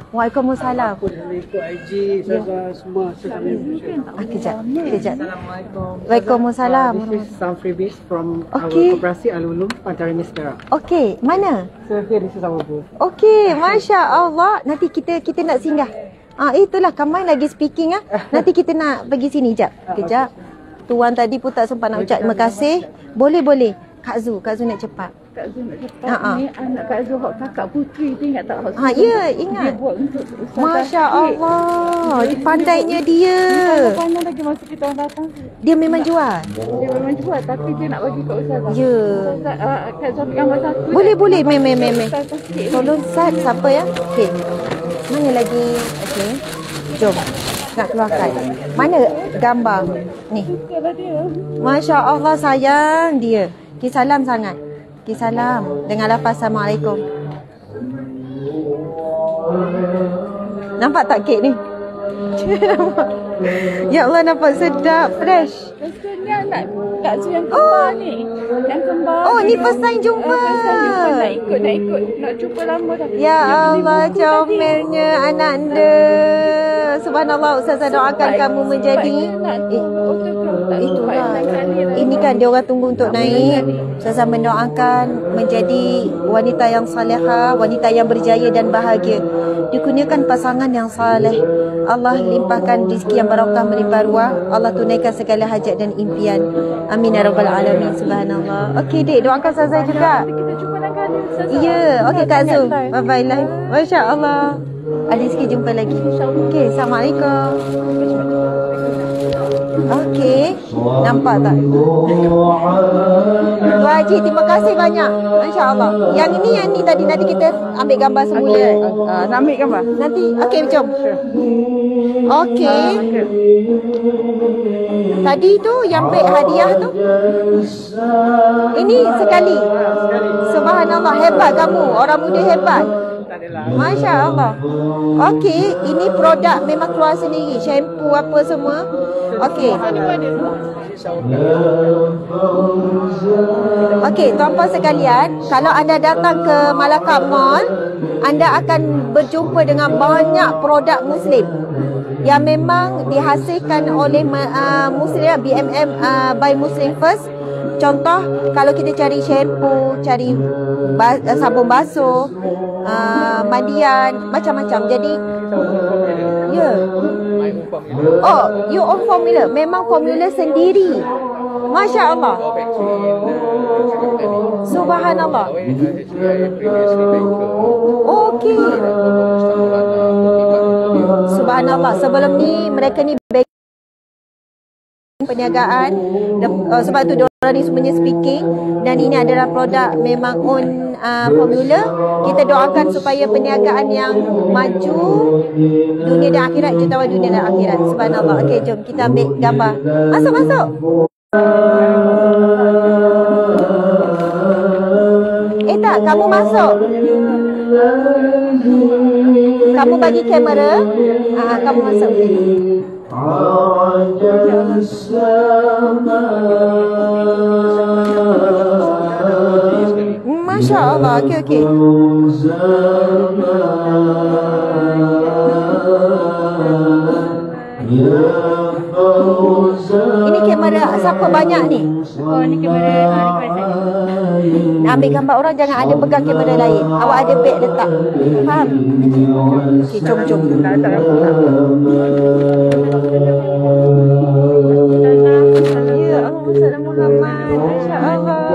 Waalaikumsalam. Aku ikut IG, Zaza semua social media. Kejap. Waalaikumsalam. This is some freebies from Okay. our koperasi Al-Ulum Pantari Mistera. Okey, mana? So here this is our booth. Okey, Masya Allah. Nanti kita nak singgah. Itulah Kamai lagi speaking Nanti kita nak pergi sini kejap. Tuan tadi pun tak sempat nak ucap terima kasih. Boleh. Kak Zu nak cepat. Kak Zul nak cepat ni anak Kak Zul kakak Putri tu ingat tak? Ya, ingat. Dia buat untuk Masya Allah. Pandainya dia. Dia pandai lagi masa kita orang datang. Dia memang jual. Dia memang jual tapi dia nak bagi kat Ustazah. Ya. Kak Zul gambar satu. Boleh. Mem. Tolong Sat, siapa ya? Okey. Mana lagi? Okey. Jom. Nak keluarkan. Mana gambar? Ni. Masya Allah sayang dia. Salam sangat. Salam dengan lafaz Assalamualaikum. Nampak tak kek ni? Ya Allah, nampak sedap, fresh. Ni anak Kak Zul yang kembar ni. Yang kembar. Oh, ni first time jumpa. Nak ikut. Nak jumpa lama dah. Ya Allah, comelnya anak anda. Subhanallah, Ustazah doakan kamu menjadi itulah. Ini kan dia orang tunggu untuk naik. Ustazah mendoakan menjadi wanita yang salihah, wanita yang berjaya dan bahagia. Dikurniakan pasangan yang saleh. Allah limpahkan rezeki yang barakah melimpah ruah. Allah tunaikan segala hajat dan impian. Amin ya rabbal alamin. Subhanallah. Okey, Dek, doakan Ustazah juga. Kita jumpa lagi kali Ustazah. Ya, okey Kak Zul. Bye-bye live. Masya-Allah. Ada sikit jumpa lagi. Okey, Assalamualaikum. Okey, nampak tak? Tuan Haji, terima kasih banyak. Masya-Allah. Yang ni tadi nanti kita ambil gambar semula. Nak ambil gambar? Nanti, okey, jom. Okey. Tadi tu yang beg hadiah tu. Ini sekali. Subhanallah, hebat kamu. Orang muda hebat. Masya Allah. Okey, ini produk memang keluar sendiri. Shampoo apa semua. Okey. Okey, tuan-puan sekalian, kalau anda datang ke Malacca Mall, anda akan berjumpa dengan banyak produk Muslim yang memang dihasilkan oleh Muslim, BMM by Muslim First. Contoh, kalau kita cari shampoo, cari sabun basuh, mandian, macam-macam. Jadi, ya. Oh, your own formula. Memang formula sendiri. Masya Allah. Subhanallah. Okey. Subhanallah. Sebelum ni, mereka ni perniagaan, sebab tu diorang ni semuanya speaking, dan ini adalah produk memang own formula. Kita doakan supaya perniagaan yang maju dunia dan akhirat, jutawan dunia dan akhirat. Subhanallah. Okey, jom kita ambil gambar. Masuk. Tak, kamu masuk. Kamu bagi kamera. Kamu masuk. Masya Allah. Okey. Ini kamera siapa banyak ni? Oh, ni kamera ambil gambar orang, jangan ada pegang kamera lain. Awak ada beg letak. Faham? Okey, jom. Ya Allah, salam Muhammad. Masya-Allah.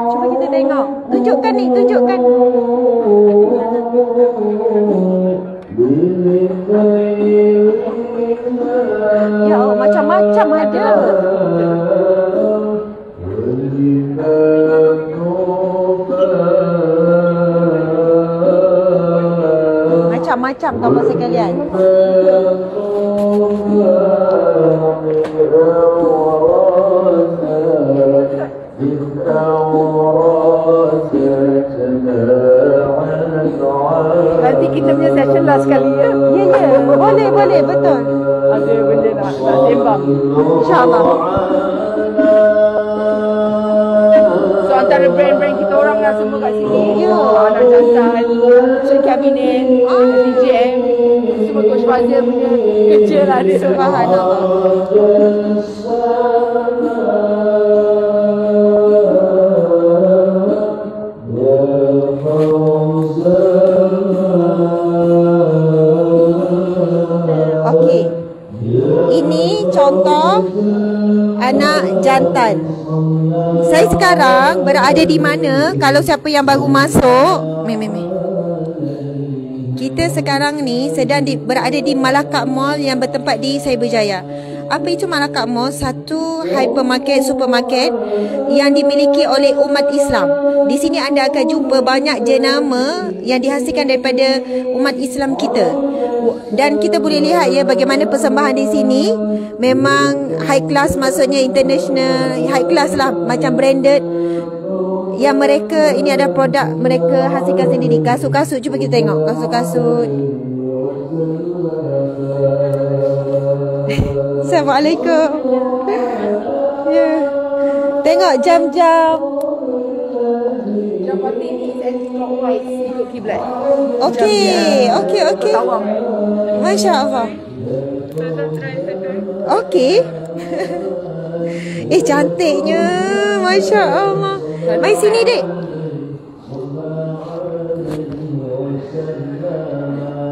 Cuba kita tengok. Tunjukkan. Ya Allah, macam-macam ada. Macam-macam tuan-tuan sekalian. Nanti kita punya session last sekali ya. Ya, boleh, betul. ada benda nak sembang. InsyaAllah. So antara brand-brand kita orang lah semua kat sini. Ya. Anak jantan, Sri Cabinet, DJM, semua Coach Fazil punya kerja lah dia. Subhanallah. Okey. Ini contoh anak jantan. Saya sekarang berada di mana? Kalau siapa yang baru masuk, kita sekarang ni sedang berada di Malaka Mall yang bertempat di Cyberjaya. Apa itu Malaka Mall? Satu hypermarket, supermarket yang dimiliki oleh umat Islam. Di sini anda akan jumpa banyak jenama yang dihasilkan daripada umat Islam kita. Dan kita boleh lihat ya bagaimana persembahan di sini memang high class, maksudnya international high class lah, macam branded. Yang mereka, ini ada produk mereka hasilkan sendiri. Kasut-kasut, cuba kita tengok kasut-kasut. Assalamualaikum. Ya. Tengok jam-jam. Jam pagi ni anti-clockwise ikut kiblat. Okey. Masya Allah. Okey. Cantiknya. Masya Allah. Mai sini, Dek.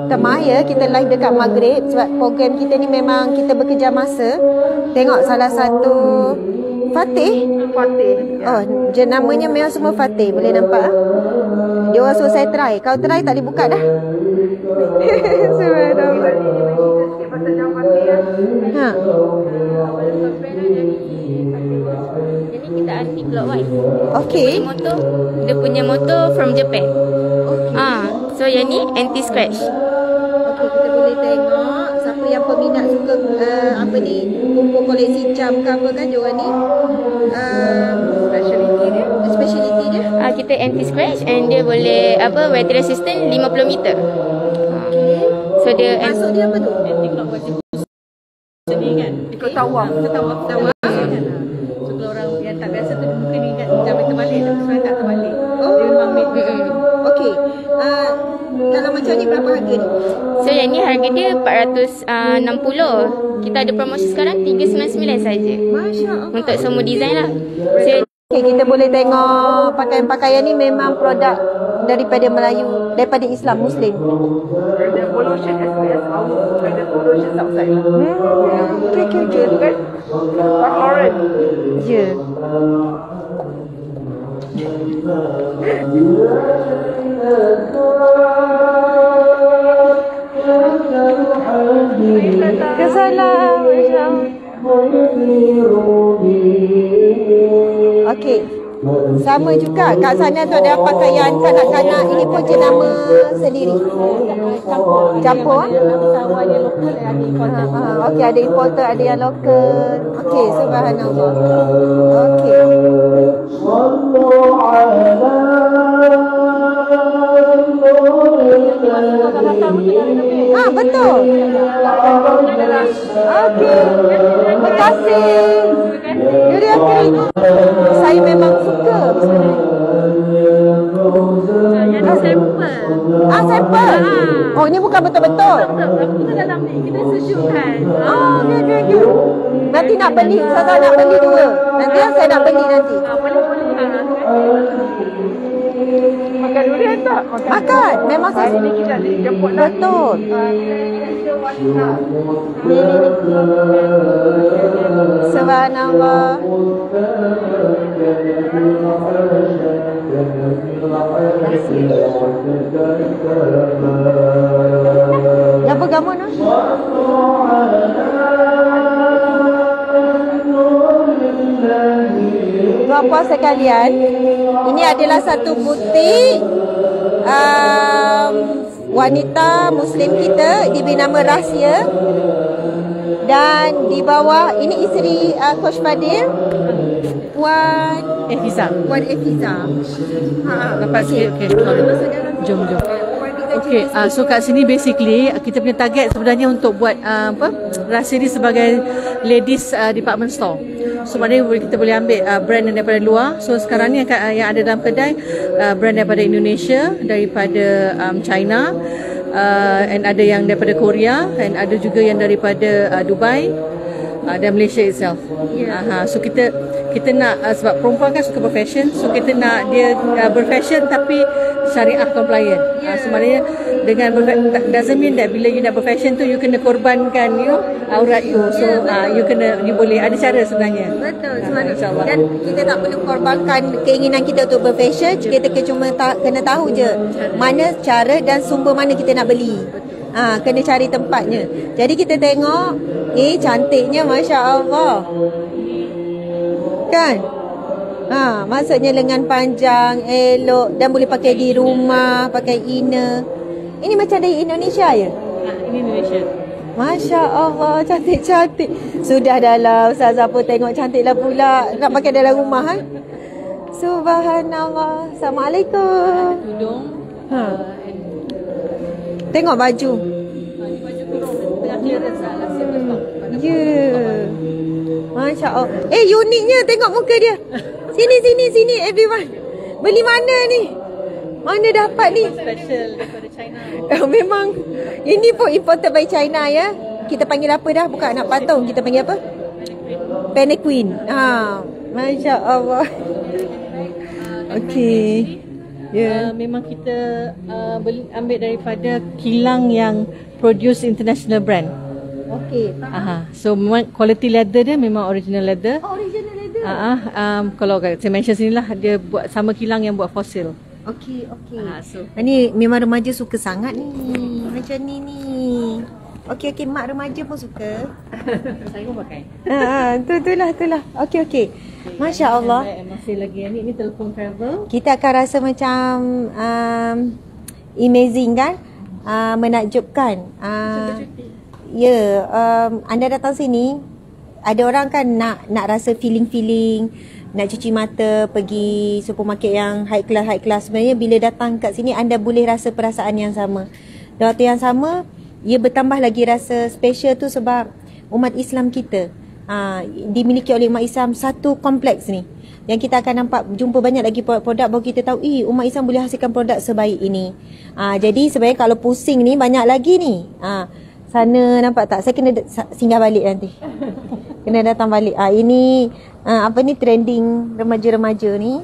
Temah ya, kita live dekat Maghrib sebab program kita ni memang kita bekerja masa. Tengok salah satu Fatih. Oh, namanya memang semua Fatih. Boleh nampak? Dia orang suruh saya try. Kalau try tak boleh buka dah. Subhanallah. Ha. Jadi kita anti clockwise. Okey. Dia punya motor from Japan. So yang ni anti scratch. Okey, kita boleh tengok siapa yang peminat suka apa ni, kumpul koleksi jam ke apa kan dia orang ni. Speciality dia. Kita anti scratch and dia boleh weather resistant 50 meter. Okey. So dia maksud dia apa tu? Anti clockwise sini kan. Ikut tawam. So kalau orang yang tak biasa tu mungkin ingat jam terbalik, tapi sebenarnya tak terbalik. Dia memang made. Okey. Kalau macam ni berapa harga ni? So yang ni harga dia 460. Kita ada promosi sekarang 399 saja. Masya-Allah. Untuk semua design lah. So okay, kita boleh tengok pakaian-pakaian ni memang produk daripada Melayu, daripada Islam Muslim. Ada pollution SPS awal, ada pollution outside. Okey. Kan? Orange. Ya. Kesalam. Okey. Sama juga kat sana tu ada pakaian kanak-kanak. Ini pun jenama sendiri. Campur. Okey, ada importer, ada yang lokal. Okey, subhanallah. Okey. Betul. Okey. Terima kasih. Jadi saya memang suka. yang sampel. Sampel. Oh, ini bukan betul-betul. Kita dalam ni kita sejukkan. Okey. Nanti nak beli, saya nak beli dua. Nanti saya nak beli nanti. Makan durian tak? Makan. Memang saya ini kita jemput lah. betul. Subhanallah. Apa kamu nak? Tuan-puan sekalian, ini adalah satu butik wanita Muslim kita diberi nama Rahsia. Dan di bawah ini isteri Coach Fadil, Puan Efiza. Lepas sikit, okey. Jom. Puan Efiza Okay, so kat sini basically kita punya target sebenarnya untuk buat rasa ni sebagai ladies department store. So maknanya kita boleh ambil brand yang daripada luar. So sekarang ni yang ada dalam kedai brand daripada Indonesia, daripada China, and ada yang daripada Korea, and ada juga yang daripada Dubai dan Malaysia itself. So kita nak sebab perempuan kan suka berfashion, so kita nak dia berfashion tapi syariah compliant. So maknanya dengan doesn't mean that bila you nak berfashion tu you kena korbankan aurat you. So you boleh ada cara sebenarnya. Betul, insyaAllah. Dan kita tak perlu korbankan keinginan kita untuk berfashion. Kita cuma kena tahu je mana cara dan sumber mana kita nak beli. Kena cari tempatnya. Jadi kita tengok, cantiknya Masya Allah. Kan? Maksudnya lengan panjang, elok, dan boleh pakai di rumah, pakai inner. Ini macam dari Indonesia ya? Ini Indonesia. Masya Allah, cantik-cantik. Sudah dalam Ustazah pun tengok cantiklah pula. Nak pakai dalam rumah kan? Subhanallah. Assalamualaikum. Tudung. Tengok baju. Ya. Masya Allah. Uniknya tengok muka dia. Sini everyone. Beli mana ni? Mana dapat ni? Special daripada China. Memang ini pun imported by China ya. Kita panggil apa dah? Bukan anak patung. Kita panggil apa? Panequin. Masya Allah. Okey. Memang kita ambil daripada kilang yang produce international brand. Okey. So memang quality leather dia memang original leather. Original leather. Kalau saya mention sini lah, dia buat sama kilang yang buat fosil. Okey. Ini memang remaja suka sangat ni. Macam ni. Okey, mak remaja pun suka. Saya pun pakai. Itulah. Okey. Masya Allah. Masih lagi ni telefon travel. Kita akan rasa macam amazing kan? Menakjubkan. Anda datang sini, ada orang kan nak rasa feeling, nak cuci mata, pergi supermarket yang high class. Sebenarnya bila datang kat sini anda boleh rasa perasaan yang sama. Dan waktu yang sama, ia bertambah lagi rasa special tu sebab umat Islam kita dimiliki oleh umat Islam satu kompleks ni. Yang kita akan jumpa banyak lagi produk baru kita tahu umat Islam boleh hasilkan produk sebaik ini. Jadi sebenarnya kalau pusing ni banyak lagi ni. Sana nampak tak? Saya kena singgah balik nanti. Kena datang balik. Ini trending remaja-remaja ni.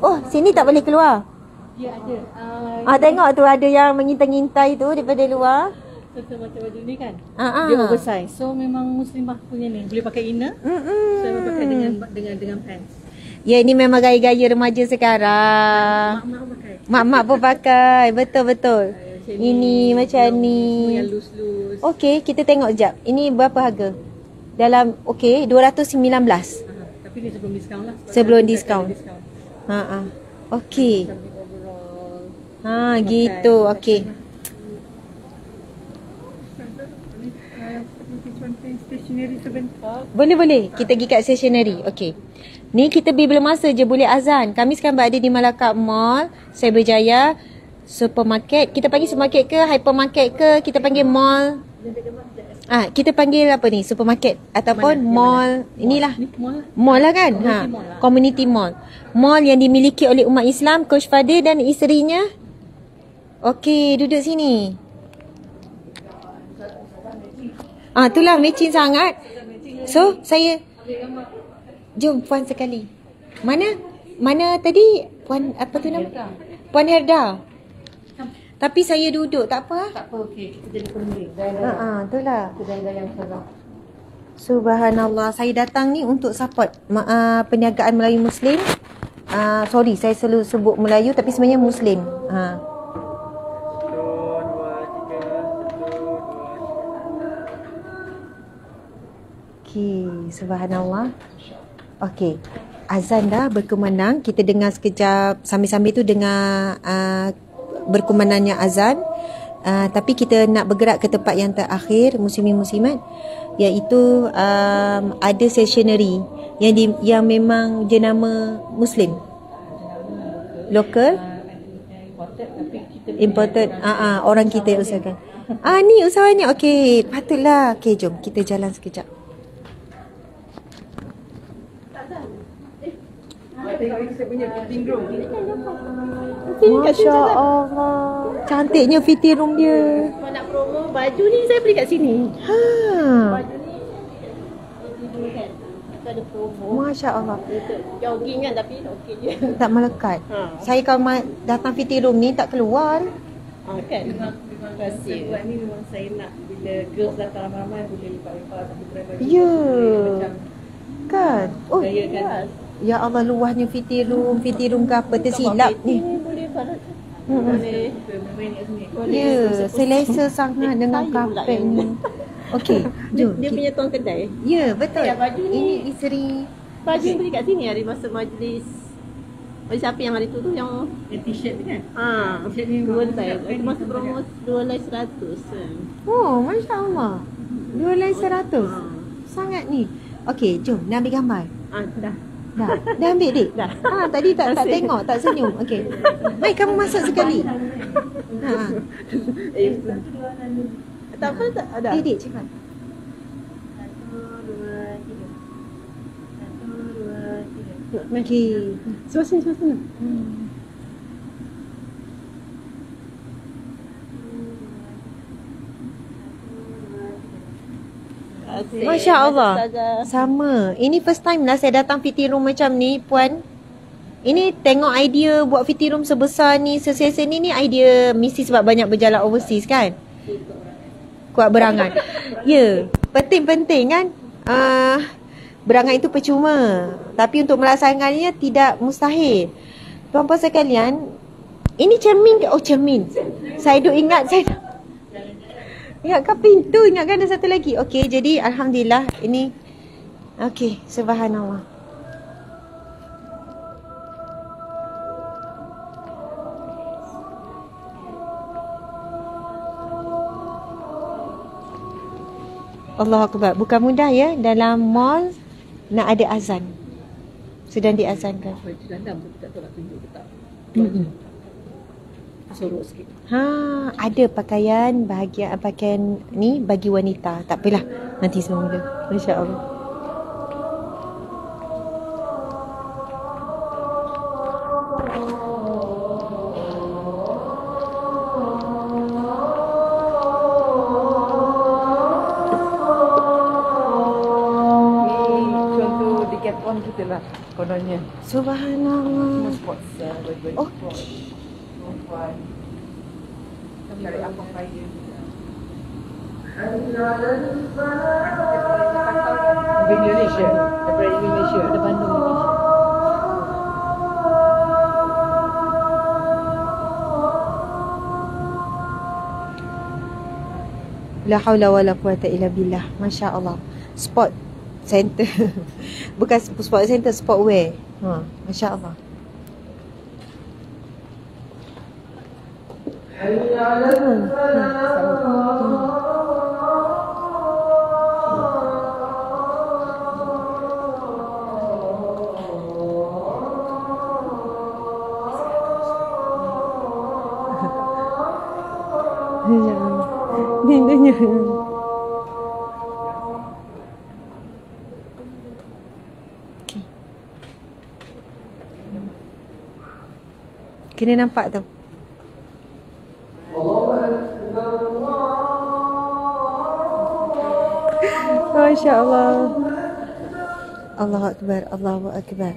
Oh, sini tak boleh keluar. Ya ada. Tengok tu ada yang mengintai-ngintai tu daripada luar. Macam baju ni kan. Dia oversize. So memang muslimah punya ni. Boleh pakai inner. So memang pakai dengan pants. Ya, ini memang gaya-gaya remaja sekarang. Mak-mak pakai. Mak-mak pun pakai. Betul. Ini macam ni. Yang loose. Okey, kita tengok sekejap. Ini berapa harga? Dalam 219. Tapi ni sebelum diskaun lah. Sebelum diskaun. Okey. Gitu. Okey. Boleh. Kita pergi kat stationery. Okey. Ni kita bila masa je boleh azan. Kami sekarang berada di Malacca Mall, Cyberjaya. Supermarket. Kita panggil supermarket ke hypermarket ke? Kita panggil mall. Kita panggil apa ni? Supermarket ataupun mall. Inilah. Mall lah kan? Community mall. Mall yang dimiliki oleh umat Islam, Coach Fadil dan isterinya. Okey, duduk sini. Itulah matching sangat. So, saya jom puan sekali. Mana tadi? Puan apa tu nama? Puan Herda. Tapi saya duduk, tak apa. Tak apa, okey. Kita jadi pemilik. Itulah. Gaya-gaya yang salah. Subhanallah. Saya datang ni untuk support perniagaan Melayu Muslim. Sorry, saya selalu sebut Melayu tapi sebenarnya Muslim. Okey, subhanallah. Okey. Azan dah berkumandang. Kita dengar sekejap. Sambil-sambil tu dengar berkumandangnya azan. Tapi kita nak bergerak ke tempat yang terakhir, muslimin muslimat, iaitu ada stationery yang memang jenama Muslim lokal. Tapi Imported. Orang kita yang usahakan. Ni usahawannya. Okey, patutlah. Okey, jom kita jalan sekejap. Tengok ini saya punya fitting room. Masya Allah. Cantiknya fitting room dia. Kalau nak promo baju ni saya beli kat sini. Baju ni kita ada promo. Masya Allah. Jogging kan tapi okey je. Tak melekat. Saya kalau datang fitting room ni tak keluar. Kan. Terima kasih. Buat ni memang saya nak bila girls datang ramai-ramai boleh lipat-lipat satu baju. Ya. Kan? Oh, gaya kan. Ya Allah, luahnya fitting room ke apa tersilap ni. Boleh boleh main kat sini. Ya, selesa sangat dengan kapet ni. Okey, jom. Dia punya tuan kedai. Ya, betul. Baju ni Ini isteri. baju beli kat sini hari masa majlis. Majlis apa yang hari tu yang t-shirt tu kan? T-shirt ni dua lai. Itu masa promo 2 lai 100. Oh, Masya Allah. 2 lai 100. Sangat ni. Okey, jom nak ambil gambar. Dah ambil dik? Dah. Tadi tak tengok, tak senyum. Okey. Mai kamu masuk sekali. Tak apa tak ada. Dik cepat. 1, 2, 3. Okey. Suasana. Masya Allah. Sama. Ini first time lah saya datang fitting room macam ni, Puan. Ini tengok idea buat fitting room sebesar ni, seselesa ni idea mesti sebab banyak berjalan overseas kan? Kuat berangan. Ya, penting-penting kan? Berangan itu percuma. Tapi untuk melaksanakannya tidak mustahil. Puan-puan sekalian, ini cermin ke? Oh, cermin. Saya duk ingat ingatkan pintu, ingatkan ada satu lagi. Okey, jadi alhamdulillah ini okey, subhanallah. Allahu Akbar. Bukan mudah ya dalam mall nak ada azan. Sedang diazankan. Dalam tak tahu nak tunjuk ke tak. Sorok sikit. Ada pakaian ni bagi wanita. Tak apalah, nanti semua mula. Masya-Allah. Ni contoh Decathlon kita lah kononnya. Subhanallah. Sports baju-baju sport. Perempuan. Cari apa kaya. Di Indonesia, daripada Indonesia, ada Bandung Indonesia. La haula wala quwata illa billah. Masya Allah. Sport center. Bukan sport center, sportwear. Masya Allah. Bindanya. Kena nampak tu. Masya Allah. Allahu Akbar, Allahu Akbar.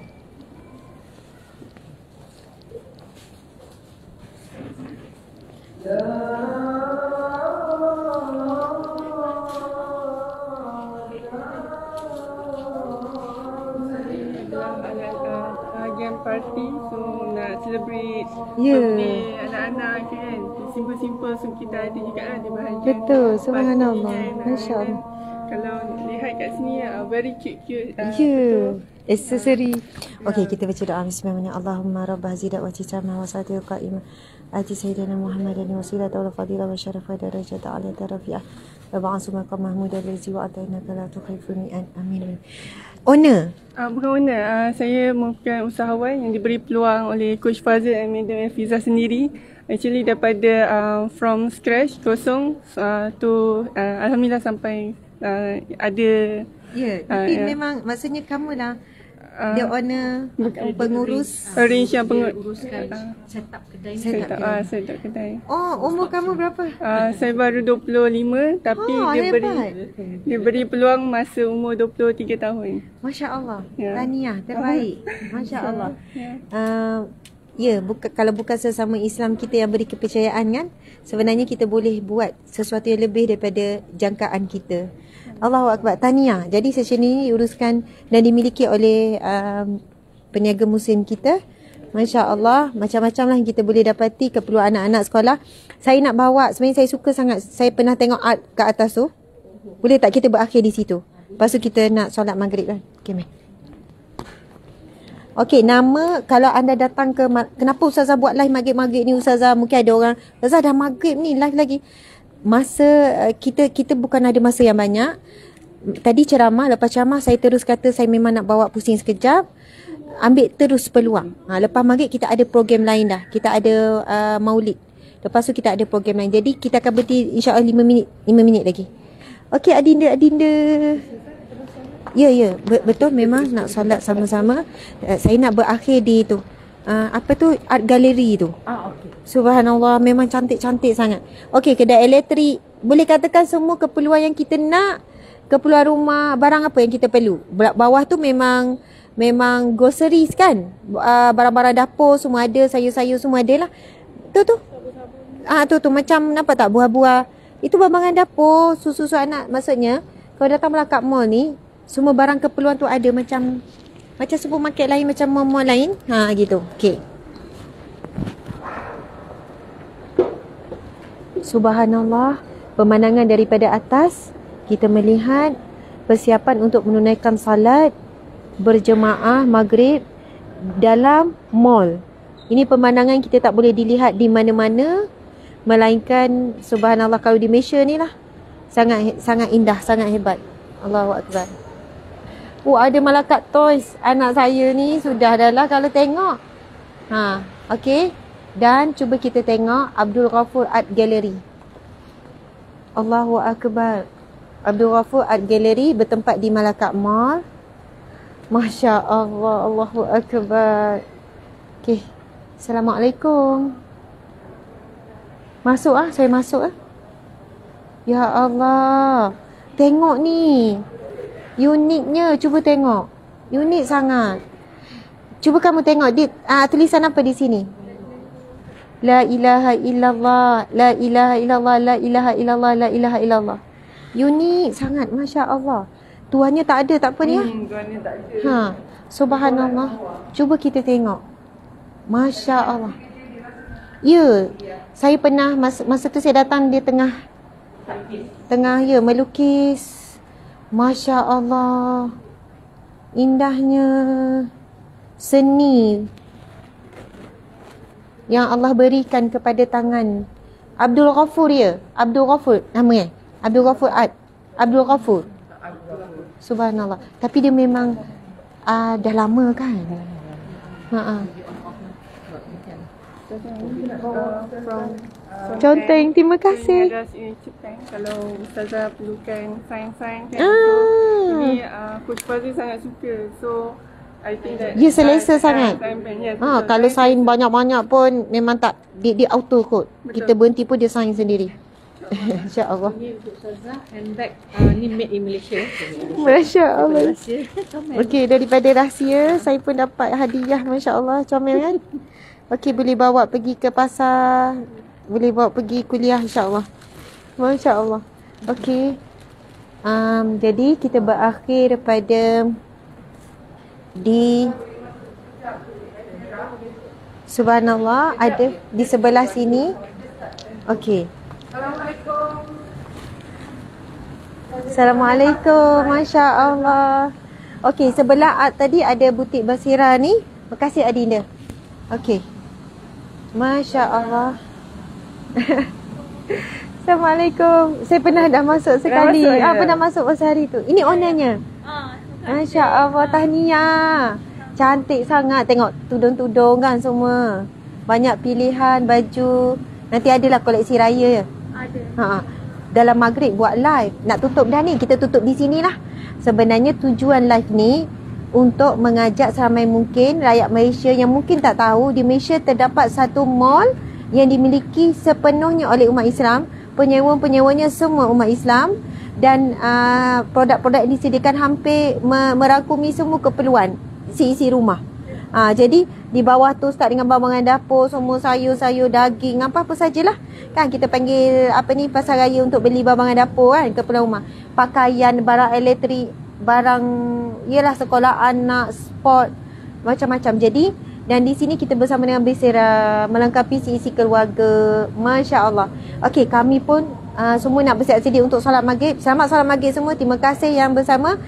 Bahagian parti, so nak celebrate Ya. birthday anak-anak kan. Simple-simple, so kita ada juga lah di bahagian Betul, subhanallah. party kan. Masya Allah. Kalau lihat kat sini very cute. Aksesori. Okey, kita baca doa bismillah. Allahumma rabb hazihi da'wati tammah wa salatil qa'imah. Ati sayyidina Muhammadan wasilata wal fadilah wa syarafa darajata aliyata rafi'ah. Wa ba'asu maqam mahmudan allazi wa atainaka la tukhlifu mi'an. Amin. Owner? Bukan owner. Saya merupakan usahawan yang diberi peluang oleh Coach Fazil dan Madam Fiza sendiri. Actually daripada from scratch, kosong to alhamdulillah sampai ada. Tapi memang maksudnya kamu lah the owner, pengurus, arrange yang uruskan setup kedai. Setup kedai. Oh, umur kamu berapa? Saya baru 25 tapi dia beri peluang masa umur 23 tahun. Masya-Allah. Tahniah, terbaik. Masya-Allah. Kalau bukan sesama Islam kita yang beri kepercayaan kan, sebenarnya kita boleh buat sesuatu yang lebih daripada jangkaan kita. Allahu Akbar. Tahniah. Jadi session ini diuruskan dan dimiliki oleh peniaga muslim kita. Masya Allah. Macam-macam lah yang kita boleh dapati keperluan anak-anak sekolah. Saya nak bawa, sebenarnya saya suka sangat. Saya pernah tengok art kat atas tu. Boleh tak kita berakhir di situ? Lepas tu kita nak solat maghrib kan? Okay, mari. Okey, nama kalau anda datang ke, kenapa Ustazah buat live maghrib-maghrib ni Ustazah? Mungkin ada orang, Ustazah dah maghrib ni live lagi. Masa kita bukan ada masa yang banyak. Tadi ceramah, lepas ceramah saya terus kata saya memang nak bawa pusing sekejap. Ambil terus peluang. Lepas maghrib kita ada program lain dah. Kita ada maulid. Lepas tu kita ada program lain. Jadi kita akan berhenti insya-Allah 5 minit lagi. Okey, Adinda. Ya, betul memang nak solat sama-sama. Saya nak berakhir di tu. Apa tu, art gallery tu. Okey. Subhanallah, memang cantik-cantik sangat. Okey, kedai elektrik. Boleh katakan semua keperluan yang kita nak. Keperluan rumah, barang apa yang kita perlu. Bawah tu memang groceries kan. Barang-barang dapur semua ada, sayur-sayur semua ada lah. Tu. Tu macam nampak tak buah-buah. Itu barang dapur, susu-susu anak. Maksudnya, kalau datang Melaka Mall ni, semua barang keperluan tu ada macam supermarket lain, macam mall-mall lain. Gitu. Okey. Subhanallah, pemandangan daripada atas kita melihat persiapan untuk menunaikan salat berjemaah maghrib dalam mall. Ini pemandangan kita tak boleh dilihat di mana-mana melainkan subhanallah kalau di Malaysia ni lah. Sangat indah, sangat hebat. Allahu Akbar. Ada Malakat Toys. Anak saya ni sudah dah lah kalau tengok. Okey. Dan cuba kita tengok Abdul Ghafur Art Gallery. Allahu Akbar. Abdul Ghafur Art Gallery bertempat di Malakat Mall. Masya Allah. Allahu Akbar. Okey. Assalamualaikum. Masuk saya masuk Ya Allah. Tengok ni. Uniknya, cuba tengok. Unik sangat. Cuba kamu tengok tulisan apa di sini? La ilaha illallah, la ilaha illallah, la ilaha illallah, la ilaha illallah. Unik sangat, Masya Allah. Tuannya tak ada, tak apa ni Tuannya tak ada. Subhanallah. Cuba kita tengok. Masya Allah. Ya, saya pernah masa tu saya datang dia tengah melukis. Masya Allah. Indahnya seni yang Allah berikan kepada tangan Abdul Ghafur Abdul Ghafur namanya. Abdul Ghafur Art. Abdul Ghafur. Subhanallah. Tapi dia memang dah lama kan? Conteng, terima kasih. Kalau Ustazah perlukan sains-sains kan. Ini Coach Fazil sangat suka. So I think that selesa sangat. Kalau sains banyak-banyak pun memang tak dia auto kot. Kita berhenti pun dia sains sendiri. Insya-Allah. Ini untuk Ustazah handbag ni made in Malaysia. Masya-Allah. Okey, daripada rahsia saya pun dapat hadiah, masya-Allah, comel kan? Okey, boleh bawa pergi ke pasar, boleh bawa pergi kuliah, insya-Allah. Masya-Allah. Okey. Jadi kita berakhir pada di subhanallah ada di sebelah sini. Okey. Assalamualaikum. Assalamualaikum. Masya Allah. Okey, sebelah tadi ada butik Basira ni. Terima kasih Adinda. Okey. Masya Allah. Assalamualaikum. Saya pernah dah masuk sekali. Pernah masuk masa hari tu. Ini ownernya. Masya Allah, tahniah. Cantik sangat. Tengok tudung-tudung kan semua. Banyak pilihan baju. Nanti adalah koleksi raya ya? Ada. Dalam maghrib buat live. Nak tutup dah ni. Kita tutup di sini lah. Sebenarnya tujuan live ni untuk mengajak seramai mungkin rakyat Malaysia yang mungkin tak tahu, di Malaysia terdapat satu mall yang dimiliki sepenuhnya oleh umat Islam. Penyewa-penyewanya semua umat Islam, dan produk-produk yang disediakan hampir merangkumi semua keperluan isi rumah. Jadi di bawah tu start dengan barang dapur, semua sayur-sayur, daging, apa-apa sajalah. Kan kita panggil pasar raya untuk beli barang dapur kan, keperluan rumah. Pakaian, barang elektrik, barang ialah sekolah anak, sport, macam-macam. Jadi dan di sini kita bersama dengan Basira melengkapi isi keluarga. Masya Allah. Okey, kami pun semua nak bersiap sedia untuk solat maghrib. Selamat solat maghrib semua. Terima kasih yang bersama.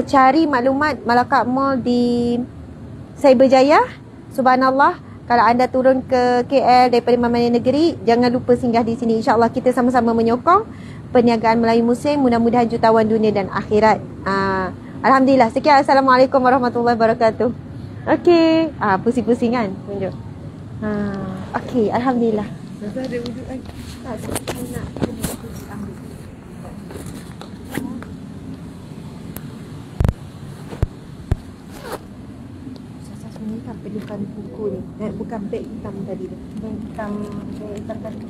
Cari maklumat Malaka Mall di Cyberjaya. Subhanallah. Kalau anda turun ke KL daripada mana-mana negeri, jangan lupa singgah di sini. InsyaAllah kita sama-sama menyokong perniagaan Melayu Muslim. Mudah-mudahan jutawan dunia dan akhirat. Alhamdulillah. Sekian. Assalamualaikum warahmatullahi wabarakatuh. Okey. Pusing-pusing kan? Tunjuk. Okey. Alhamdulillah. Dah ada wuduk kan? Tak, saya nak ambil. Saya sebenarnya tak perlukan buku ni. Bukan beg hitam tadi tu. Beg hitam tadi.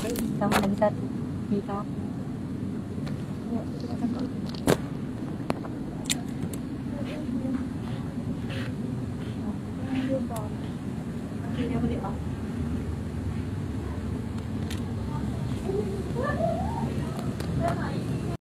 Hitam lagi satu. Hitam. Ya, kita takut. Dia boleh off.